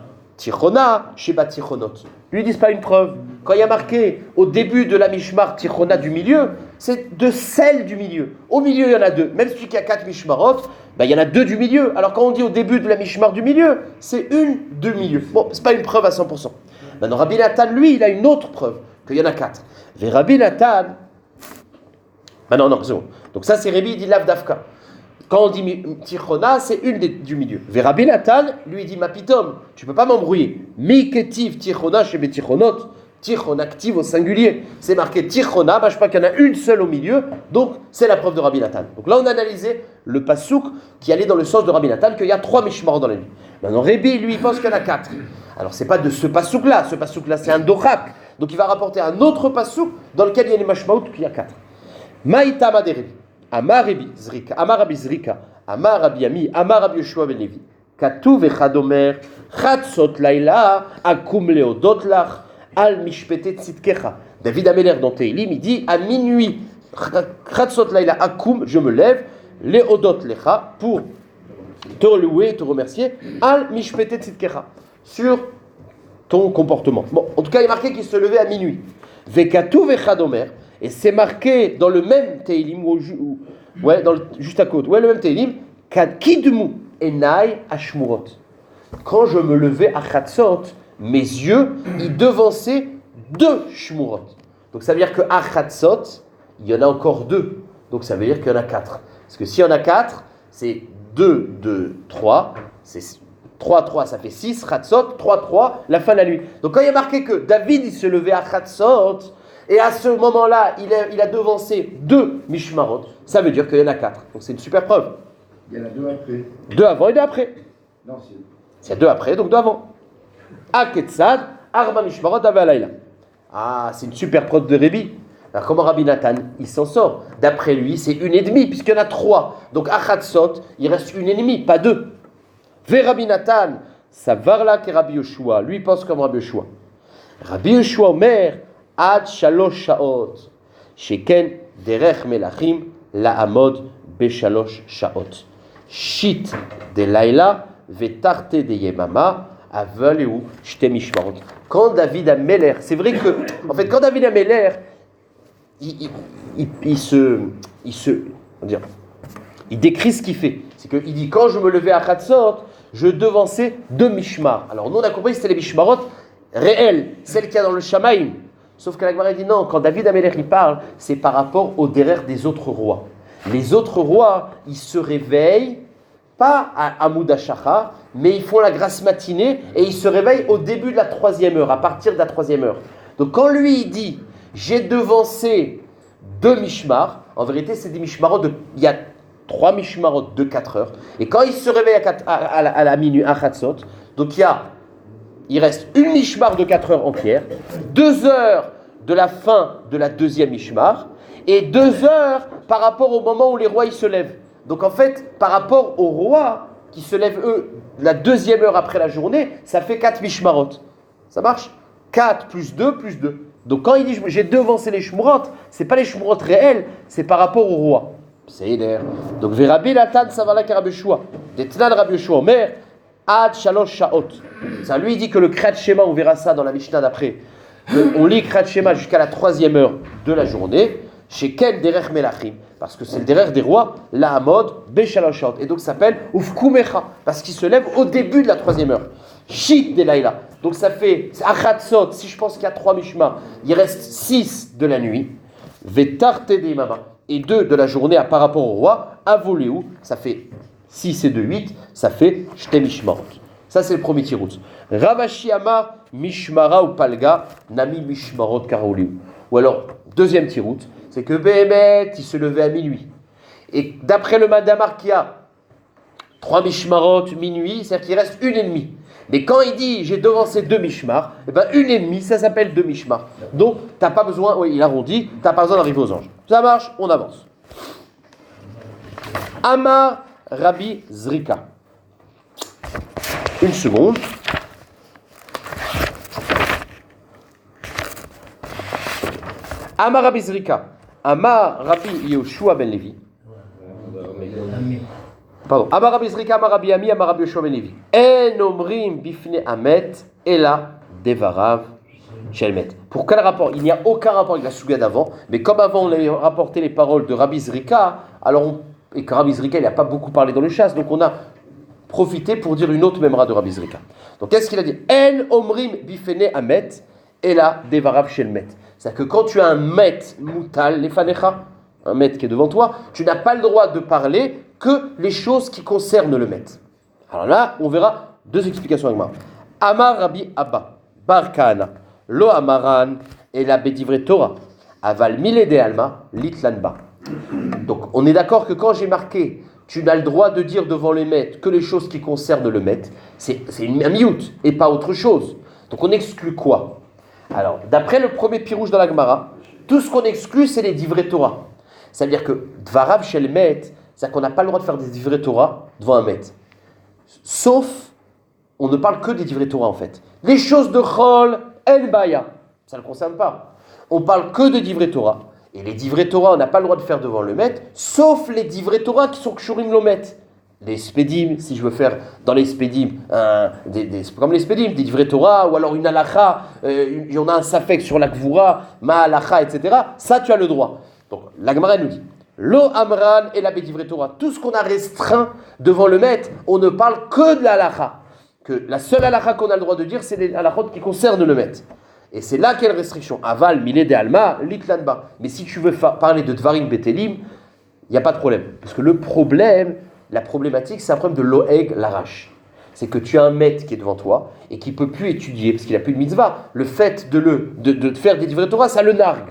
Sheba Tichonot. Lui, ils disent pas une preuve. Quand il y a marqué au début de la Mishmar Tichona du milieu, c'est de celle du milieu. Au milieu, il y en a 2. Même celui qui a 4 Mishmarot, il y en a 2 du milieu. Alors quand on dit au début de la Mishmar du milieu, c'est une de milieu. Bon, c'est pas une preuve à 100%. Maintenant, Rabbi Nathan, lui, il a une autre preuve, qu'il y en a 4. Rabbi Nathan. Non, c'est bon. Donc ça, c'est Rabbi, il dit Lav Dafka. Quand on dit Tichona, c'est une du milieu. Rabbi Nathan, lui, dit Mapitom, tu ne peux pas m'embrouiller. Miketiv Tichona chez Betichonot, Tichon active au singulier. C'est marqué Tichona, je crois qu'il y en a une seule au milieu, donc c'est la preuve de Rabbi Nathan. Donc là, on a analysé le pasouk qui allait dans le sens de Rabbi Nathan, qu'il y a 3 mishmarot dans la nuit. Maintenant, Rabbi, lui, il pense qu'il y en a 4. Alors, c'est pas de ce pasouk-là, c'est un dorak. Donc, il va rapporter un autre pasouk dans lequel il y a les mishmarot, qu'il y a 4. Maïtama de Rabbi. Amar Rabbi Zrika, Amar Rabbi Ami, Amar Rabbi Yoshua ben Levi. Katuv echad omer, chatzot laila, akum leodot lach, al mishpete tzidkecha. David Ameler dans Teilim, il dit à minuit, chatzot laila, akum, je me lève, leodot lecha, pour te louer, te remercier, al mishpete tzidkecha, sur ton comportement. Bon, en tout cas, il est marqué qu'il se levait à minuit. Vekatuv echad omer. Et c'est marqué dans le même Teilim, juste à côté, le même Teilim, Kidmu enai ashmurot. quand je me levais à Chatzot, mes yeux, ils devançaient 2 shmurot. Donc ça veut dire qu'à Chatzot, il y en a encore 2. Donc ça veut dire qu'il y en a 4. Parce que s'il y en a 4, c'est 2, 2, 3. C'est 3, 3, ça fait 6. Chatzot, 3, 3, la fin de la nuit. Donc quand il y a marqué que David, il se levait à Chatzot, et à ce moment-là, il a devancé 2 mishmarot, ça veut dire qu'il y en a 4. Donc c'est une super preuve. Il y en a 2 après. 2 avant et 2 après. Non, c'est... S'il y a 2 après, donc 2 avant. Aketsad, Arba Mishmarot Avalayla. Ah, c'est une super preuve de Rébi. Alors comment Rabbi Nathan, il s'en sort? D'après lui, c'est 1,5, puisqu'il y en a 3. Donc à Chatzot, il reste 1,5, pas 2. Ve Rabbi Nathan, ça varla que Rabbi Yoshua. Lui, il pense comme Rabbi Yoshua. Rabbi Yoshua Omer, Ad Shalosh Shaot. Sheken Derech Melachim, La Amod Beshalosh Shaot. Shit de Laila, Vetarte de Yemama, Avaleu, Shte Mishmarot. Quand David Ameler, c'est vrai que, en fait, quand David Ameler, il décrit ce qu'il fait. C'est qu'il dit, quand je me levais à Chatzot, je devançais 2 mishmar. Alors nous, on a compris que c'était les mishmarot réels, celles qu'il y a dans le Shamaïm. Sauf que la Gemara dit non, quand David Ameler il parle, c'est par rapport au derrière des autres rois. Les autres rois, ils se réveillent, pas à Hamoud HaShachar, mais ils font la grasse matinée et ils se réveillent au début de la 3e heure, à partir de la 3e heure. Donc quand lui, il dit, j'ai devancé 2 mishmar, en vérité, c'est des mishmarot il y a 3 mishmarot de 4 heures. Et quand il se réveille à la minuit, à Chatzot, donc il reste 1 mishmar de 4 heures entière, 2 heures de la fin de la 2e mishmar, et 2 heures par rapport au moment où les rois ils se lèvent. Donc en fait, par rapport aux rois qui se lèvent, eux, la 2e heure après la journée, ça fait 4 mishmarot. Ça marche? 4 plus 2 plus 2. Donc quand il dit j'ai devancé les shmurot, c'est pas les shmurot réels, c'est par rapport au roi. C'est l'air. Donc Rabbi Nathan Savala Rabbi Yoshua, Detnan Rabbi Yoshua Omer, Ad Shalosh Shaot. Ça lui dit que le Kriyat Shema, on verra ça dans la Mishnah d'après. On lit Kriyat Shema jusqu'à la 3e heure de la journée, chez Ken Derech Melachim, parce que c'est le derrière des rois, la Hamod, Beshalosh Shaot. Et donc ça s'appelle Ufkumecha, parce qu'il se lève au début de la 3e heure. Shit de Laïla. Donc ça fait Achatzot, si je pense qu'il y a 3 mishma, il reste 6 de la nuit. Vetarte de Mama. Et 2 de la journée par rapport au roi. Avoleu, ça fait 6 et 2, 8. Ça fait Shte Mishmarot. Ça c'est le premier tirout. Ravashi Amar, Mishmara ou Palga, Nami Mishmarot Karaoleu. Ou alors, deuxième tirout, c'est que Béhémet, il se levait à minuit. Et d'après le Madamar qui a 3 mishmarot, minuit, c'est-à-dire qu'il reste 1,5. Mais quand il dit j'ai devancé 2 mishmar, eh ben 1,5, ça s'appelle 2 mishmar. Donc, tu n'as pas besoin, oui, il arrondit, tu n'as pas besoin d'arriver aux anges. Ça marche, on avance. Amar Rabbi Zrika. Une seconde. Amar Rabbi Zrika. Amar Rabbi Yehoshua ben Levi. Pardon. Amar Rabbi Zrika, Amar Rabbi Ami, Amar Rabbi Yehoshua ben Levi. En omrim bifne amet, ela devarav shelmet. Pour quel rapport? Il n'y a aucun rapport avec la souga d'avant, mais comme avant on a rapporté les paroles de Rabbi Zrika, et que Rabbi Zrika il n'a pas beaucoup parlé dans le chasse, donc on a profité pour dire une autre memra de Rabbi Zrika. Donc qu'est-ce qu'il a dit? En omrim bifne amet, ela devarav shelmet. C'est-à-dire que quand tu as un met moutal, lefanecha, un met qui est devant toi, tu n'as pas le droit de parler que les choses qui concernent le met. Alors là, on verra 2 explications avec moi. Amar Rabbi Abba, Bar Kahana, Lo Amaran, et la Bedivre Torah, Aval Mile de Alma, Litlanba. Donc on est d'accord que quand j'ai marqué, tu n'as le droit de dire devant le met que les choses qui concernent le met, c'est un miout et pas autre chose. Donc on exclut quoi? Alors, d'après le premier pirouge dans la Gemara, tout ce qu'on exclut, c'est les divrei Torah. C'est-à-dire que Dvarav shel met, c'est-à-dire qu'on n'a pas le droit de faire des divrei Torah devant un met. Sauf, on ne parle que des divrei Torah en fait. Les choses de Chol, El Baya, ça ne le concerne pas. On parle que de divrei Torah. Et les divrei Torah, on n'a pas le droit de faire devant le met, sauf les divrei Torah qui sont kshurim lomet. Les spedim, si je veux faire dans les spedim, comme les spedim, des divrei Torah, ou alors une halacha, on a un safek sur la gvura, ma halacha, etc. Ça, tu as le droit. Donc, la Gemara nous dit, lo amran et la divrei Torah, tout ce qu'on a restreint devant le maître, on ne parle que de la halacha. que la seule halakha qu'on a le droit de dire, c'est les halakhot qui concernent le maître. Et c'est là quelle restriction. Aval, milé de alma, litlanba. Mais si tu veux parler de dvarim betelim, il n'y a pas de problème. Parce que le problème, la problématique, c'est un problème de l'oeg, l'arrache. C'est que tu as un maître qui est devant toi et qui ne peut plus étudier parce qu'il n'a plus de mitzvah. Le fait de faire des divrei Torah, ça le nargue.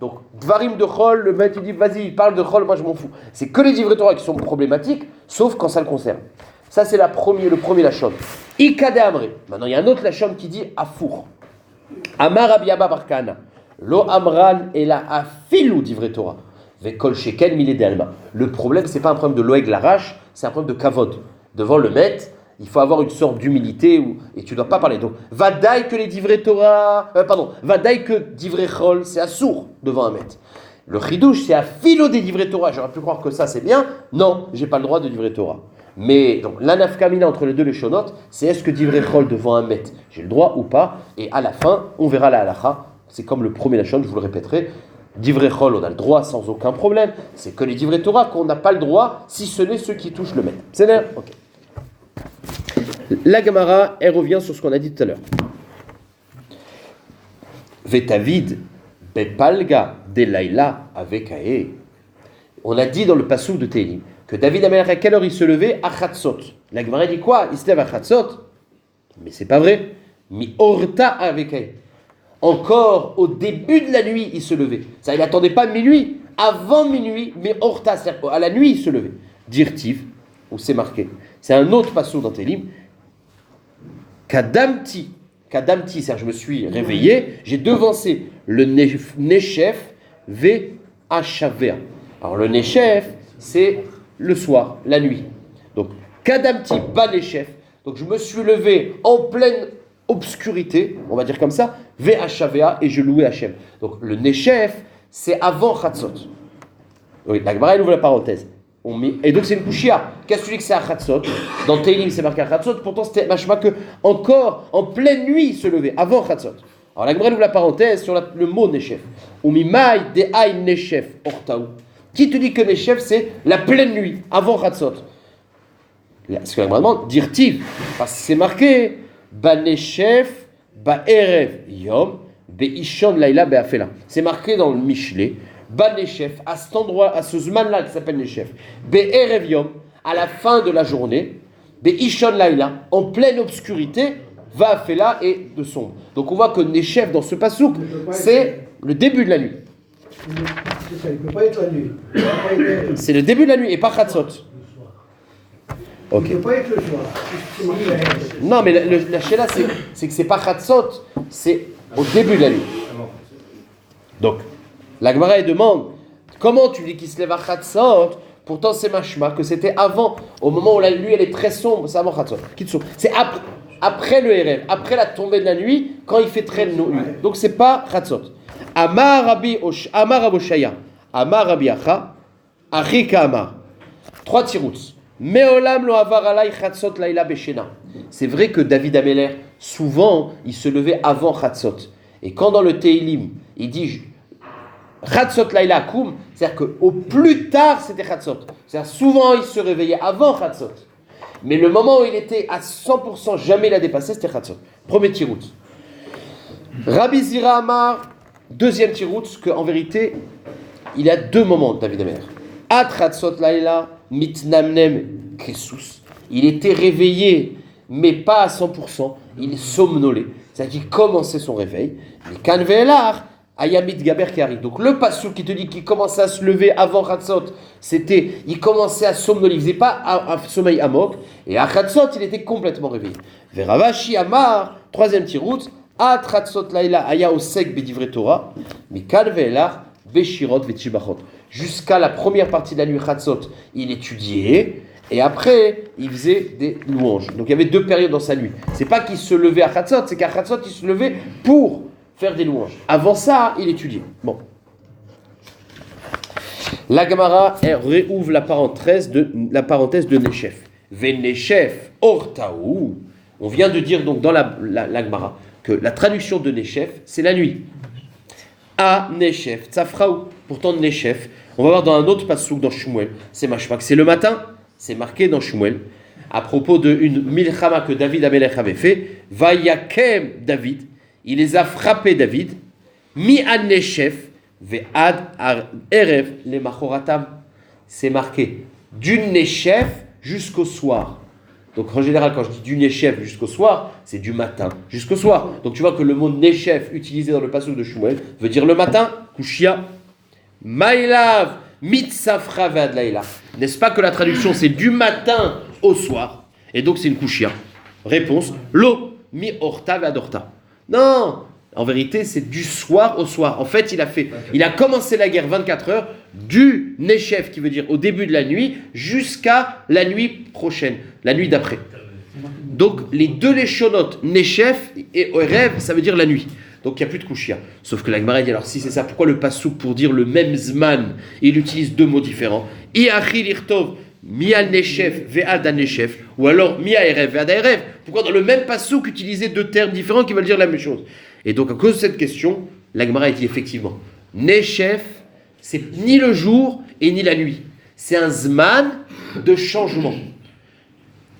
Donc, dvarim de chol, le maître il dit vas-y, parle de chol, moi je m'en fous. C'est que les divrei Torah qui sont problématiques, sauf quand ça le concerne. Ça, c'est le premier lachon. Ikade amre. Maintenant, il y a un autre lachon qui dit afour. Amar Rabbi Abba bar Kahana. Lo amran ela afilu divrei Torah. Vekol shekel milé de alma. Le problème, c'est pas un problème de l'oeg l'arrache, c'est un problème de kavod. Devant le maître, il faut avoir une sorte d'humilité et tu dois pas parler. Donc, vadaï que les divrei Torah, vadaï que divrei chol, c'est assour devant un maître. Le chidouche, c'est afilo des divrei Torah. J'aurais pu croire que ça c'est bien. Non, j'ai pas le droit de divrei Torah. Mais donc la nafkamina entre les deux les shonotes, c'est est-ce que divrei chol devant un maître, j'ai le droit ou pas? Et à la fin, on verra la halacha. C'est comme le premier lachon, je vous le répéterai. Divrei chol, on a le droit sans aucun problème. C'est que les divrei Torah qu'on n'a pas le droit, si ce n'est ceux qui touchent le maître. C'est l'air. Ok. La Gemara, elle revient sur ce qu'on a dit tout à l'heure. Vetavid bepalga delaila avec ae. On a dit dans le passouk de Télim que David Amelech, à quelle heure il se levait? À Chatzot. La Gemara dit quoi? Il se lève à Chatzot. Mais c'est pas vrai. Mi orta avec ae. Encore au début de la nuit, il se levait. Ça, il n'attendait pas minuit. Avant minuit, mais orta, c'est-à-dire à la nuit, il se levait. Dirtiv, où c'est marqué. C'est un autre passouk dans Télim. Kadamti, c'est-à-dire je me suis réveillé, j'ai devancé le Nechef ve Achavea. Alors le Nechef, c'est le soir, la nuit. Donc Kadamti ba Nechef, donc je me suis levé en pleine obscurité, on va dire comme ça, ve Achavea, et je louais Hachem. Donc le Nechef, c'est avant Chatzot. Oui, la Gemara, elle ouvre la parenthèse. Et donc c'est une kushia. Qu'est-ce que tu dis que c'est à Chatzot? Dans Télim c'est marqué à Chatzot, pourtant c'était machma que encore en pleine nuit il se levait, avant Chatzot. Alors la Gemara ouvre la parenthèse sur le mot Nechef. Umimai de ay Nechef ortaou. Qui te dit que Nechef c'est la pleine nuit, avant Chatzot? Ce que la Gemara demande, dirtiv, parce que c'est marqué ba Nechef, ba Erev Yom, be Ishon Laila be Afela. C'est marqué dans le Michelet. Ba Nechef, à cet endroit, à ce zman-là qui s'appelle Nechef, Be Erev Yom, à la fin de la journée, Be Ishon Laila, en pleine obscurité, va Afela et de sombre. Donc on voit que Nechef dans ce pasouk, c'est le début de la nuit. C'est ça, il ne peut pas être la nuit. C'est le début de la nuit et pas Chatzot. Ok. Il ne peut pas être le soir. Non, mais la chéla, c'est que c'est pas Chatzot, c'est au début de la nuit. Donc, la Gemara demande, comment tu dis qu'il se lève à Chatzot? Pourtant c'est machma, que c'était avant, au moment où la nuit elle est très sombre, c'est avant Chatzot. C'est après le Erev, après la tombée de la nuit, quand il fait très nuit. Donc c'est pas Chatzot. Amar Rabbi Oshaya, Amar Rabbi Acha, Achika Amar. 3 tirouts. Meolam lo avar alay Chatzot laila beshena. C'est vrai que David Amelech, souvent, il se levait avant Chatzot. Et quand dans le Teilim, il dit Chatzot laila koum, c'est-à-dire qu'au plus tard c'était Chatzot. C'est-à-dire souvent il se réveillait avant Chatzot. Mais le moment où il était à 100%, jamais il a dépassé, c'était Chatzot. Premier tirout. Rabbi Zira Amar, deuxième tirout, qu'en vérité, il y a 2 moments de David Amelech. At Chatzot laila mitnamnem kesus. Il était réveillé, mais pas à 100%. Il somnolait. C'est-à-dire qu'il commençait son réveil. Mais Kanvelar, Ayamit Gaber qui arrive. Donc le passou qui te dit qu'il commençait à se lever avant Chatzot, c'était, il commençait à somnoler, il ne faisait pas un sommeil amok, et à Chatzot, il était complètement réveillé. Veravashi Amar, 3e tirout, At Chatzot Laila Aya Osek Bedivrei Torah, Mikal Ve'elar Beshirot Vetibachot. Jusqu'à la première partie de la nuit Chatzot, il étudiait, et après, il faisait des louanges. Donc il y avait 2 périodes dans sa nuit. C'est pas qu'il se levait à Chatzot, c'est qu'à Chatzot, il se levait pour faire des louanges. Avant ça, il étudiait. Bon. La Gemara réouvre la parenthèse de Nechef. Venechef ortaou. On vient de dire donc dans la Gemara que la traduction de Nechef, c'est la nuit. A Nechef, Tzafraou. Pourtant Nechef, on va voir dans un autre passouk dans Shmuel, c'est machmak, c'est le matin, c'est marqué dans Shmuel. à propos d'une milchama que David Amelech avait fait. Vayakem David, il les a frappés David. Mi an neshef ve'ad erev le machoratam. C'est marqué d'une neshef jusqu'au soir. Donc en général, quand je dis du neshef jusqu'au soir, c'est du matin jusqu'au soir. Donc tu vois que le mot neshef utilisé dans le passage de Shmuel veut dire le matin, kushia. Maïlav mitzafra ve'ad laïla. N'est-ce pas que la traduction c'est du matin au soir? Et donc c'est une kushia. Réponse, lo mi orta ve'ad orta. Non, en vérité c'est du soir au soir. En fait il a commencé la guerre 24 heures du neshef qui veut dire au début de la nuit jusqu'à la nuit prochaine, la nuit d'après. Donc les deux leshonotes neshef et erev ça veut dire la nuit. Donc il n'y a plus de kushia. Sauf que la Gemara dit alors si c'est ça, pourquoi le passouk pour dire le même zman, il utilise deux mots différents. Iachil irtov mial neshef ve'ad neshef ou alors mia erev ve'ad erev. Pourquoi dans le même passouk utiliser deux termes différents qui veulent dire la même chose? Et donc à cause de cette question, la Gemara dit effectivement neshef c'est ni le jour et ni la nuit. C'est un zman de changement.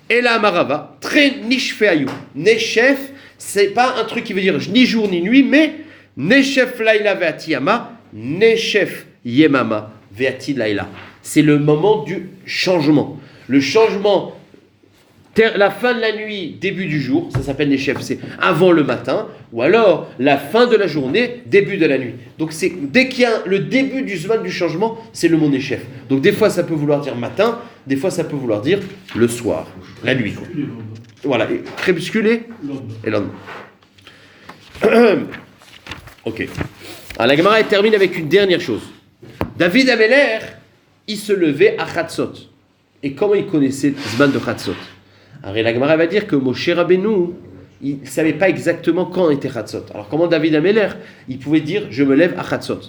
Et la Amarava, très nishfeayou. Neshef, c'est pas un truc qui veut dire ni jour ni nuit, mais Neshef laila ve'ati yama, Neshef yemama ve'ati laila. C'est le moment du changement. Le changement, la fin de la nuit, début du jour, ça s'appelle Neshef, c'est avant le matin, ou alors la fin de la journée, début de la nuit. Donc c'est dès qu'il y a le début du zman du changement, c'est le mot Neshef. Donc des fois ça peut vouloir dire matin, des fois ça peut vouloir dire le soir, la nuit. Voilà, crépusculé et lendemain. Ok. Alors la Gemara termine avec une dernière chose. David Améler, il se levait à Chatzot. Et comment il connaissait le zman de Chatzot? Alors la Gemara va dire que Moshe Rabbeinu, il ne savait pas exactement quand était Chatzot. Alors comment David Améler, il pouvait dire je me lève à Chatzot?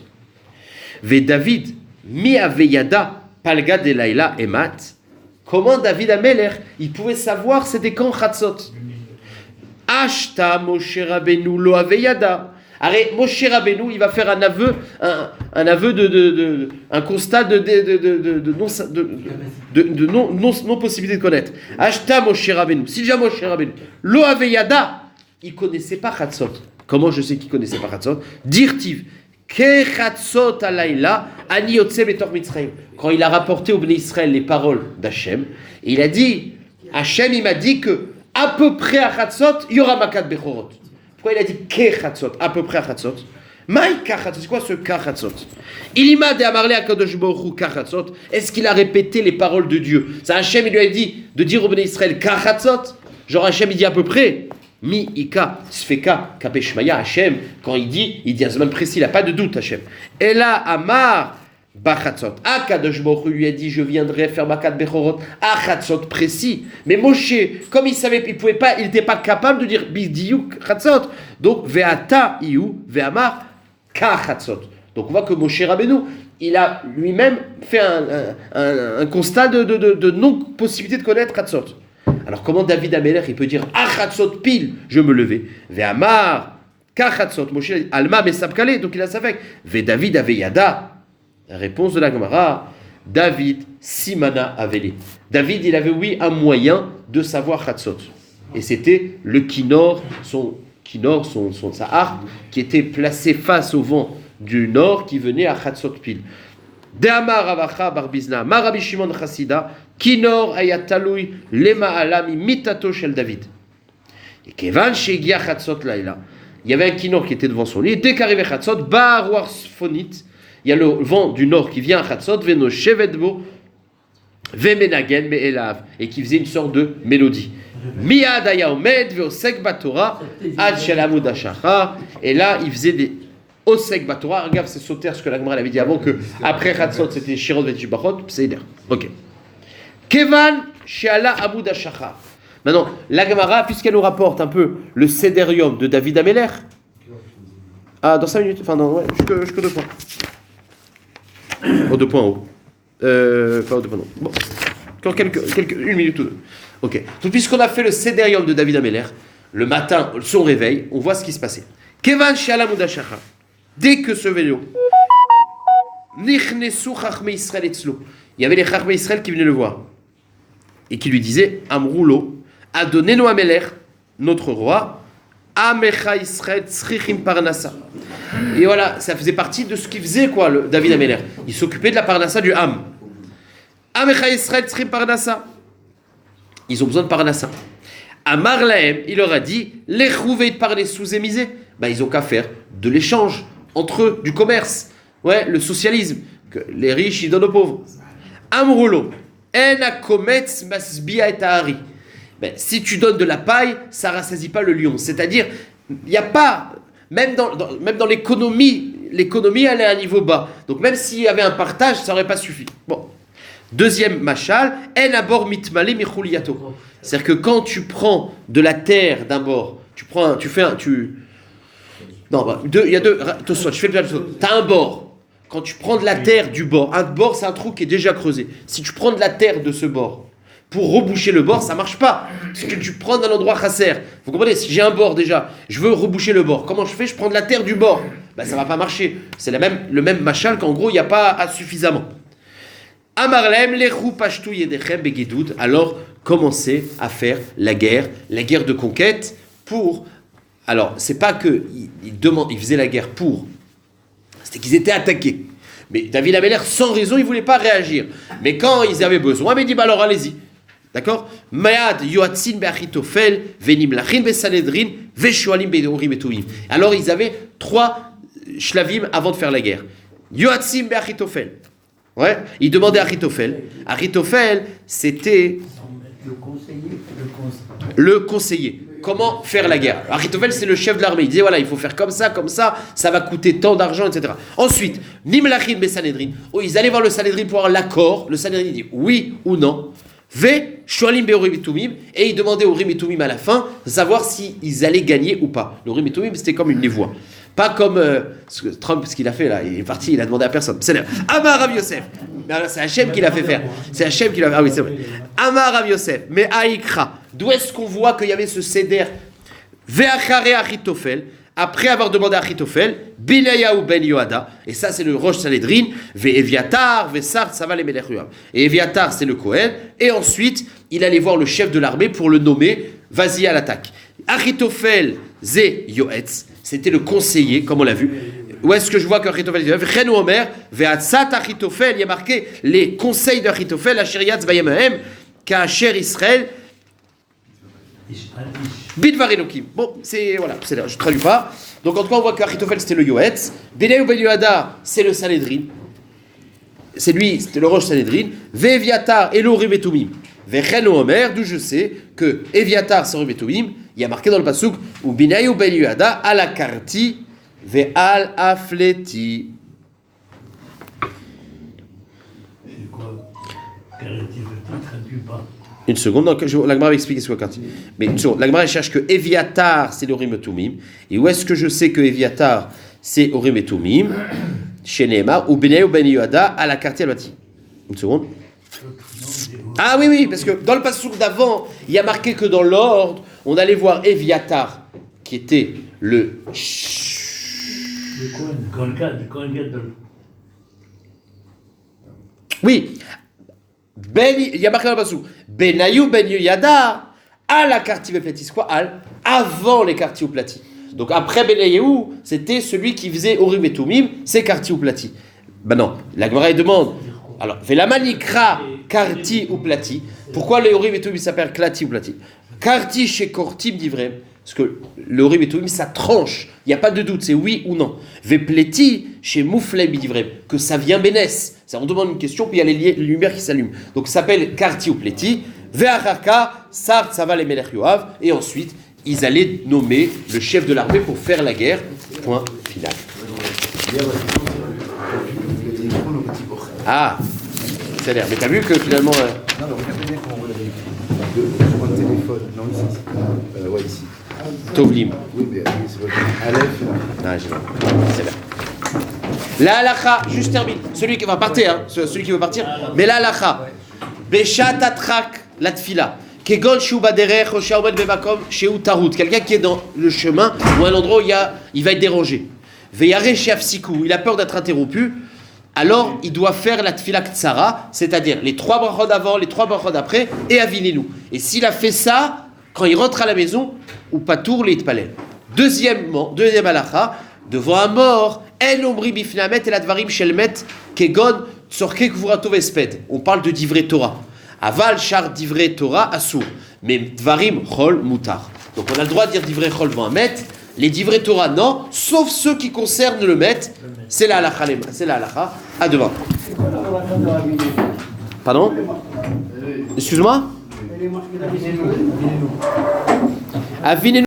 Ve David, mi aveyada palga de laila emat. Comment David Améler, il pouvait savoir c'était quand Chatzot? Ashta Moshe Rabbeinu lo aveyada. Arrête, Moshe Rabbeinu, il va faire un aveu, un constat de non possibilité de connaître. Ashta Moshe Rabbeinu. Si déjà Moshe Rabbeinu lo aveyada, il connaissait pas Chatzot. Comment je sais qu'il connaissait pas Chatzot? Dirtiv. Ke-chatzot alayla ani yotze betor Mitzrayim. Quand il a rapporté au Bnei Israël les paroles d'Hachem, il a dit, Hachem il m'a dit que à peu près à Chatzot, il y aura Makat Bechorot. Pourquoi il a dit Ke-chatzot, à peu près à Chatzot? Maï Ka-chatzot, c'est quoi ce Ka-chatzot? Ilima de Amarle Akadosh Baruch Hu Ka-chatzot. Est-ce qu'il a répété les paroles de Dieu? Ça, Hachem il lui a dit de dire au Bnei Israël Ka-chatzot. Genre Hachem il dit à peu près. Mi ika sfeka kapeshmaya Hachem, quand il dit un zman précis, il n'a pas de doute Hachem. Et là, Amar bachatzot, Akadosh Baruch Hu lui a dit je viendrai faire Makat Bechorot à chatzot précis. Mais Moshe, comme il savait, il pouvait pas, il n'était pas capable de dire bidiyuk chatzot. Donc ve'ata iu ve'amar ka chatzot. Donc on voit que Moshe Rabbeinu, il a lui-même fait un constat de non possibilité de connaître chatzot. Alors comment David Améler il peut dire Achatzot pile, je me levais. Ve'amar, Kachatzot, Moshe Alma Mesabkale, donc il a sa fait. Ve David Aveyada. La réponse de la Gemara, David Simana Avele. David il avait un moyen de savoir Chatzot. Et c'était le Kinor, sa harpe, qui était placée face au vent du nord qui venait à Chatzot pile. De'amar Ravacha Barbizna, Marabi Shimon Chassida, Kinor Ayatalui, Lema Alami, Mitato Shel David. Et Kevan Shegia Chatzot Laila, il y avait un Kinor qui était devant son lit, et dès qu'arrivait Chatzot, Barouar Sfonit, il y a le vent du nord qui vient à Chatzot, Veno Shevetbo, Vemenagen Me'elav, et qui faisait une sorte de mélodie. Miyad Ayaomed, Veosek Batora, Ad Shalamud Ashachar, et là il faisait des. Osek Batora, regarde, c'est sauter ce que la Gemara avait dit avant que après Chatzot c'était Shirot Vetubachot, c'est der. Ok. Kevan Sheala Amud Ashachar. Maintenant, la Gemara, puisqu'elle nous rapporte un peu le Séderium de David Améler. Ah, dans 5 minutes, enfin, non, ouais, jusque 2 points. Oh, 2 points en haut. Pas 2 points, non. Bon. Encore une minute ou deux. Ok. Donc, puisqu'on a fait le Séderium de David Améler, le matin, son réveil, on voit ce qui se passait. Kevan Sheala Amud Ashachar. Dès que ce vélo, il y avait les Chachmei Israël qui venaient le voir. et qui lui disait Amroulo, Adonenu Amelech, notre roi, Amecha Israël Tzrichim Parnassa. Et voilà, ça faisait partie de ce qu'il faisait, quoi, David Amelech. Il s'occupait de la Parnassa du Ham. Amecha Israël Tzrichim Parnassa. Ils ont besoin de Parnassa. Amar Lahem, il leur a dit les rouvés de parler sous-émisés. Ben, ils ont qu'à faire de l'échange entre eux, du commerce. Ouais, le socialisme. Que les riches, ils donnent aux pauvres. Amroulo, en akometz masbia et tahari. Ben, si tu donnes de la paille, ça ne rassasie pas le lion. C'est-à-dire, il n'y a pas, même dans l'économie, elle est à un niveau bas. Donc même s'il y avait un partage, ça n'aurait pas suffi. Bon. Deuxième machal, en abor mitmale michuliato. C'est-à-dire que quand tu prends de la terre d'un bord, il y a deux, je fais déjà le saut. Tu as un bord. Quand tu prends de la terre du bord, un bord c'est un trou qui est déjà creusé. Si tu prends de la terre de ce bord, pour reboucher le bord, ça ne marche pas. Parce que tu prends d'un endroit chasser. Vous comprenez, si j'ai un bord déjà, je veux reboucher le bord. Comment je fais? Je prends de la terre du bord. Ben, ça ne va pas marcher. C'est le même machal qu'en gros, il n'y a pas suffisamment. Amarlem, l'echou pashtou yedechem begedoud. Alors, commencez à faire la guerre de conquête pour... Alors, c'est pas qu'ils faisaient la guerre pour... C'était qu'ils étaient attaqués. Mais David Amelech, sans raison, il ne voulait pas réagir. Mais quand ils avaient besoin, il dit, bah alors allez-y. D'accord? Mayad yoatzin be'achitofel, venim lachin be'sanedrin, ve'shualim be'orim etuim. Alors ils avaient 3 shlavim avant de faire la guerre. Yoatzin be'achitofel. Ouais, ils demandaient à Achitophel. Achitophel, c'était le conseiller. Comment faire la guerre? Achitophel, c'est le chef de l'armée. Il disait voilà, il faut faire comme ça, ça va coûter tant d'argent, etc. Ensuite, Nimlachin Besanedrin. Oh, ils allaient voir le Sanedrin pour avoir l'accord. Le Sanedrin dit oui ou non. Ve Shoalim Be'orim etumim. Et ils demandaient au Rim etumim à la fin, savoir s'ils allaient gagner ou pas. Le Rim etumim, c'était comme une névoie. Pas comme Trump, ce qu'il a fait là. Il est parti, il a demandé à personne. C'est Amar Rav Yosef. C'est Hachem qui l'a fait faire. C'est Hachem qui l'a fait. Ah oui, c'est vrai. Amar Rav Yosef. Mais Aïkra. D'où est-ce qu'on voit qu'il y avait ce seder? Ve'achare Achitophel. Après avoir demandé à Achitophel, Bilayahu ben Yoada. Et ça, c'est le Rosh Sanhedrin. Ve'eviatar, ve'sart, ça va les Melech Yoav. Et Eviatar, c'est le Kohen. Et ensuite, il allait voir le chef de l'armée pour le nommer. Vas-y à l'attaque. Achitophel, Ze Yoetz. C'était le conseiller, comme on l'a vu. Où est-ce que je vois qu'Achitophel dit Renou Omer, Ve'atzat Achitophel, il y a marqué les conseils d'Achitophel, Asheriatz Vayemahem, Ka'asher Israël, Bidvar Elokim. Bon, voilà, je ne traduis pas. Donc en tout cas, on voit qu'Achitophel c'était le Yoetz, Beneu Ben Yoada, c'est le Sanhedrin. C'est lui, c'était le Rosh Sanhedrin. Ve'eviatar, Elohim Etumim. Ve'chenou Omer, d'où je sais que Eviatar, c'est Elohim Etumim. Il y a marqué dans le pasuk ou Binayu Ben Yoada ala karti ve'al afleti. C'est quoi? Karti, je traduis pas. Une seconde, la Gemara va expliquer ce qu'est karti. Mais une seconde, la Gemara cherche que Eviatar c'est l'Orim Etumim. Et où est-ce que je sais que Eviatar c'est Orim Etumim? Chez Nehemar ou Binayu Ben Yoada ala karti alati. Une seconde. Ah oui, parce que dans le pasuk d'avant, il y a marqué que dans l'ordre, on allait voir Eviatar, qui était le Cohen Gadol. Oui, il y a marqué dans le pasuk, Benayu Ben Yoyada, à la quartier plati, quoi avant les quartiers plati. Donc après Benayu, c'était celui qui faisait Orim et Tumim, c'est quartier plati. Ben non, la Gemara demande. Alors, Velanikra Karti ou Plati. Pourquoi le Orim et Tumim s'appelle Klati ou Plati? Karti chez Kortim dit vrai. Parce que le Orim et Tumim, ça tranche. Il n'y a pas de doute, c'est oui ou non. Vepleti chez Mouflem dit vrai. Que ça vient Bénès. On demande une question, puis il y a les lumières qui s'allument. Donc, ça s'appelle Karti ou Pleti. Ve'acharka, Sart, ça va les Melech Yoav. Et ensuite, ils allaient nommer le chef de l'armée pour faire la guerre. Point final. Ah, c'est l'air. Mais t'as vu que finalement. Non, mais regardez bien comment on voit la sur un téléphone. Non, ici. Ouais, ici. Tovlim. Oui, mais c'est vrai. Aleph. Ah, c'est l'air. La halacha, juste termine. Celui qui va partir, hein, celui qui veut partir. Mais la halacha. Beshat atrak la tfila. Kegon shu baderech o shaomed bevakom sheu tarut. Quelqu'un qui est dans le chemin ou un endroit où il va être dérangé. Veyare sheafsiku. Il a peur d'être interrompu. alors il doit faire la tfila ktsara, c'est-à-dire les 3 brachot avant, les 3 brachot après, et avinenu. Et s'il a fait ça, quand il rentre à la maison, ou pas tour les palais. Deuxième halakha, devant un mort, en omri bifnamet et la dvarim shelmet kegon tzorke kvuratov esped. On parle de divrei Torah. Aval char divrei Torah assour. Mais dvarim chol mutar. Donc on a le droit de dire divrei chol devant un met. Les divrei Torah non, sauf ceux qui concernent le met. C'est la halakha. C'est la halakha. À devant. Pardon? Excuse-moi? Avinenu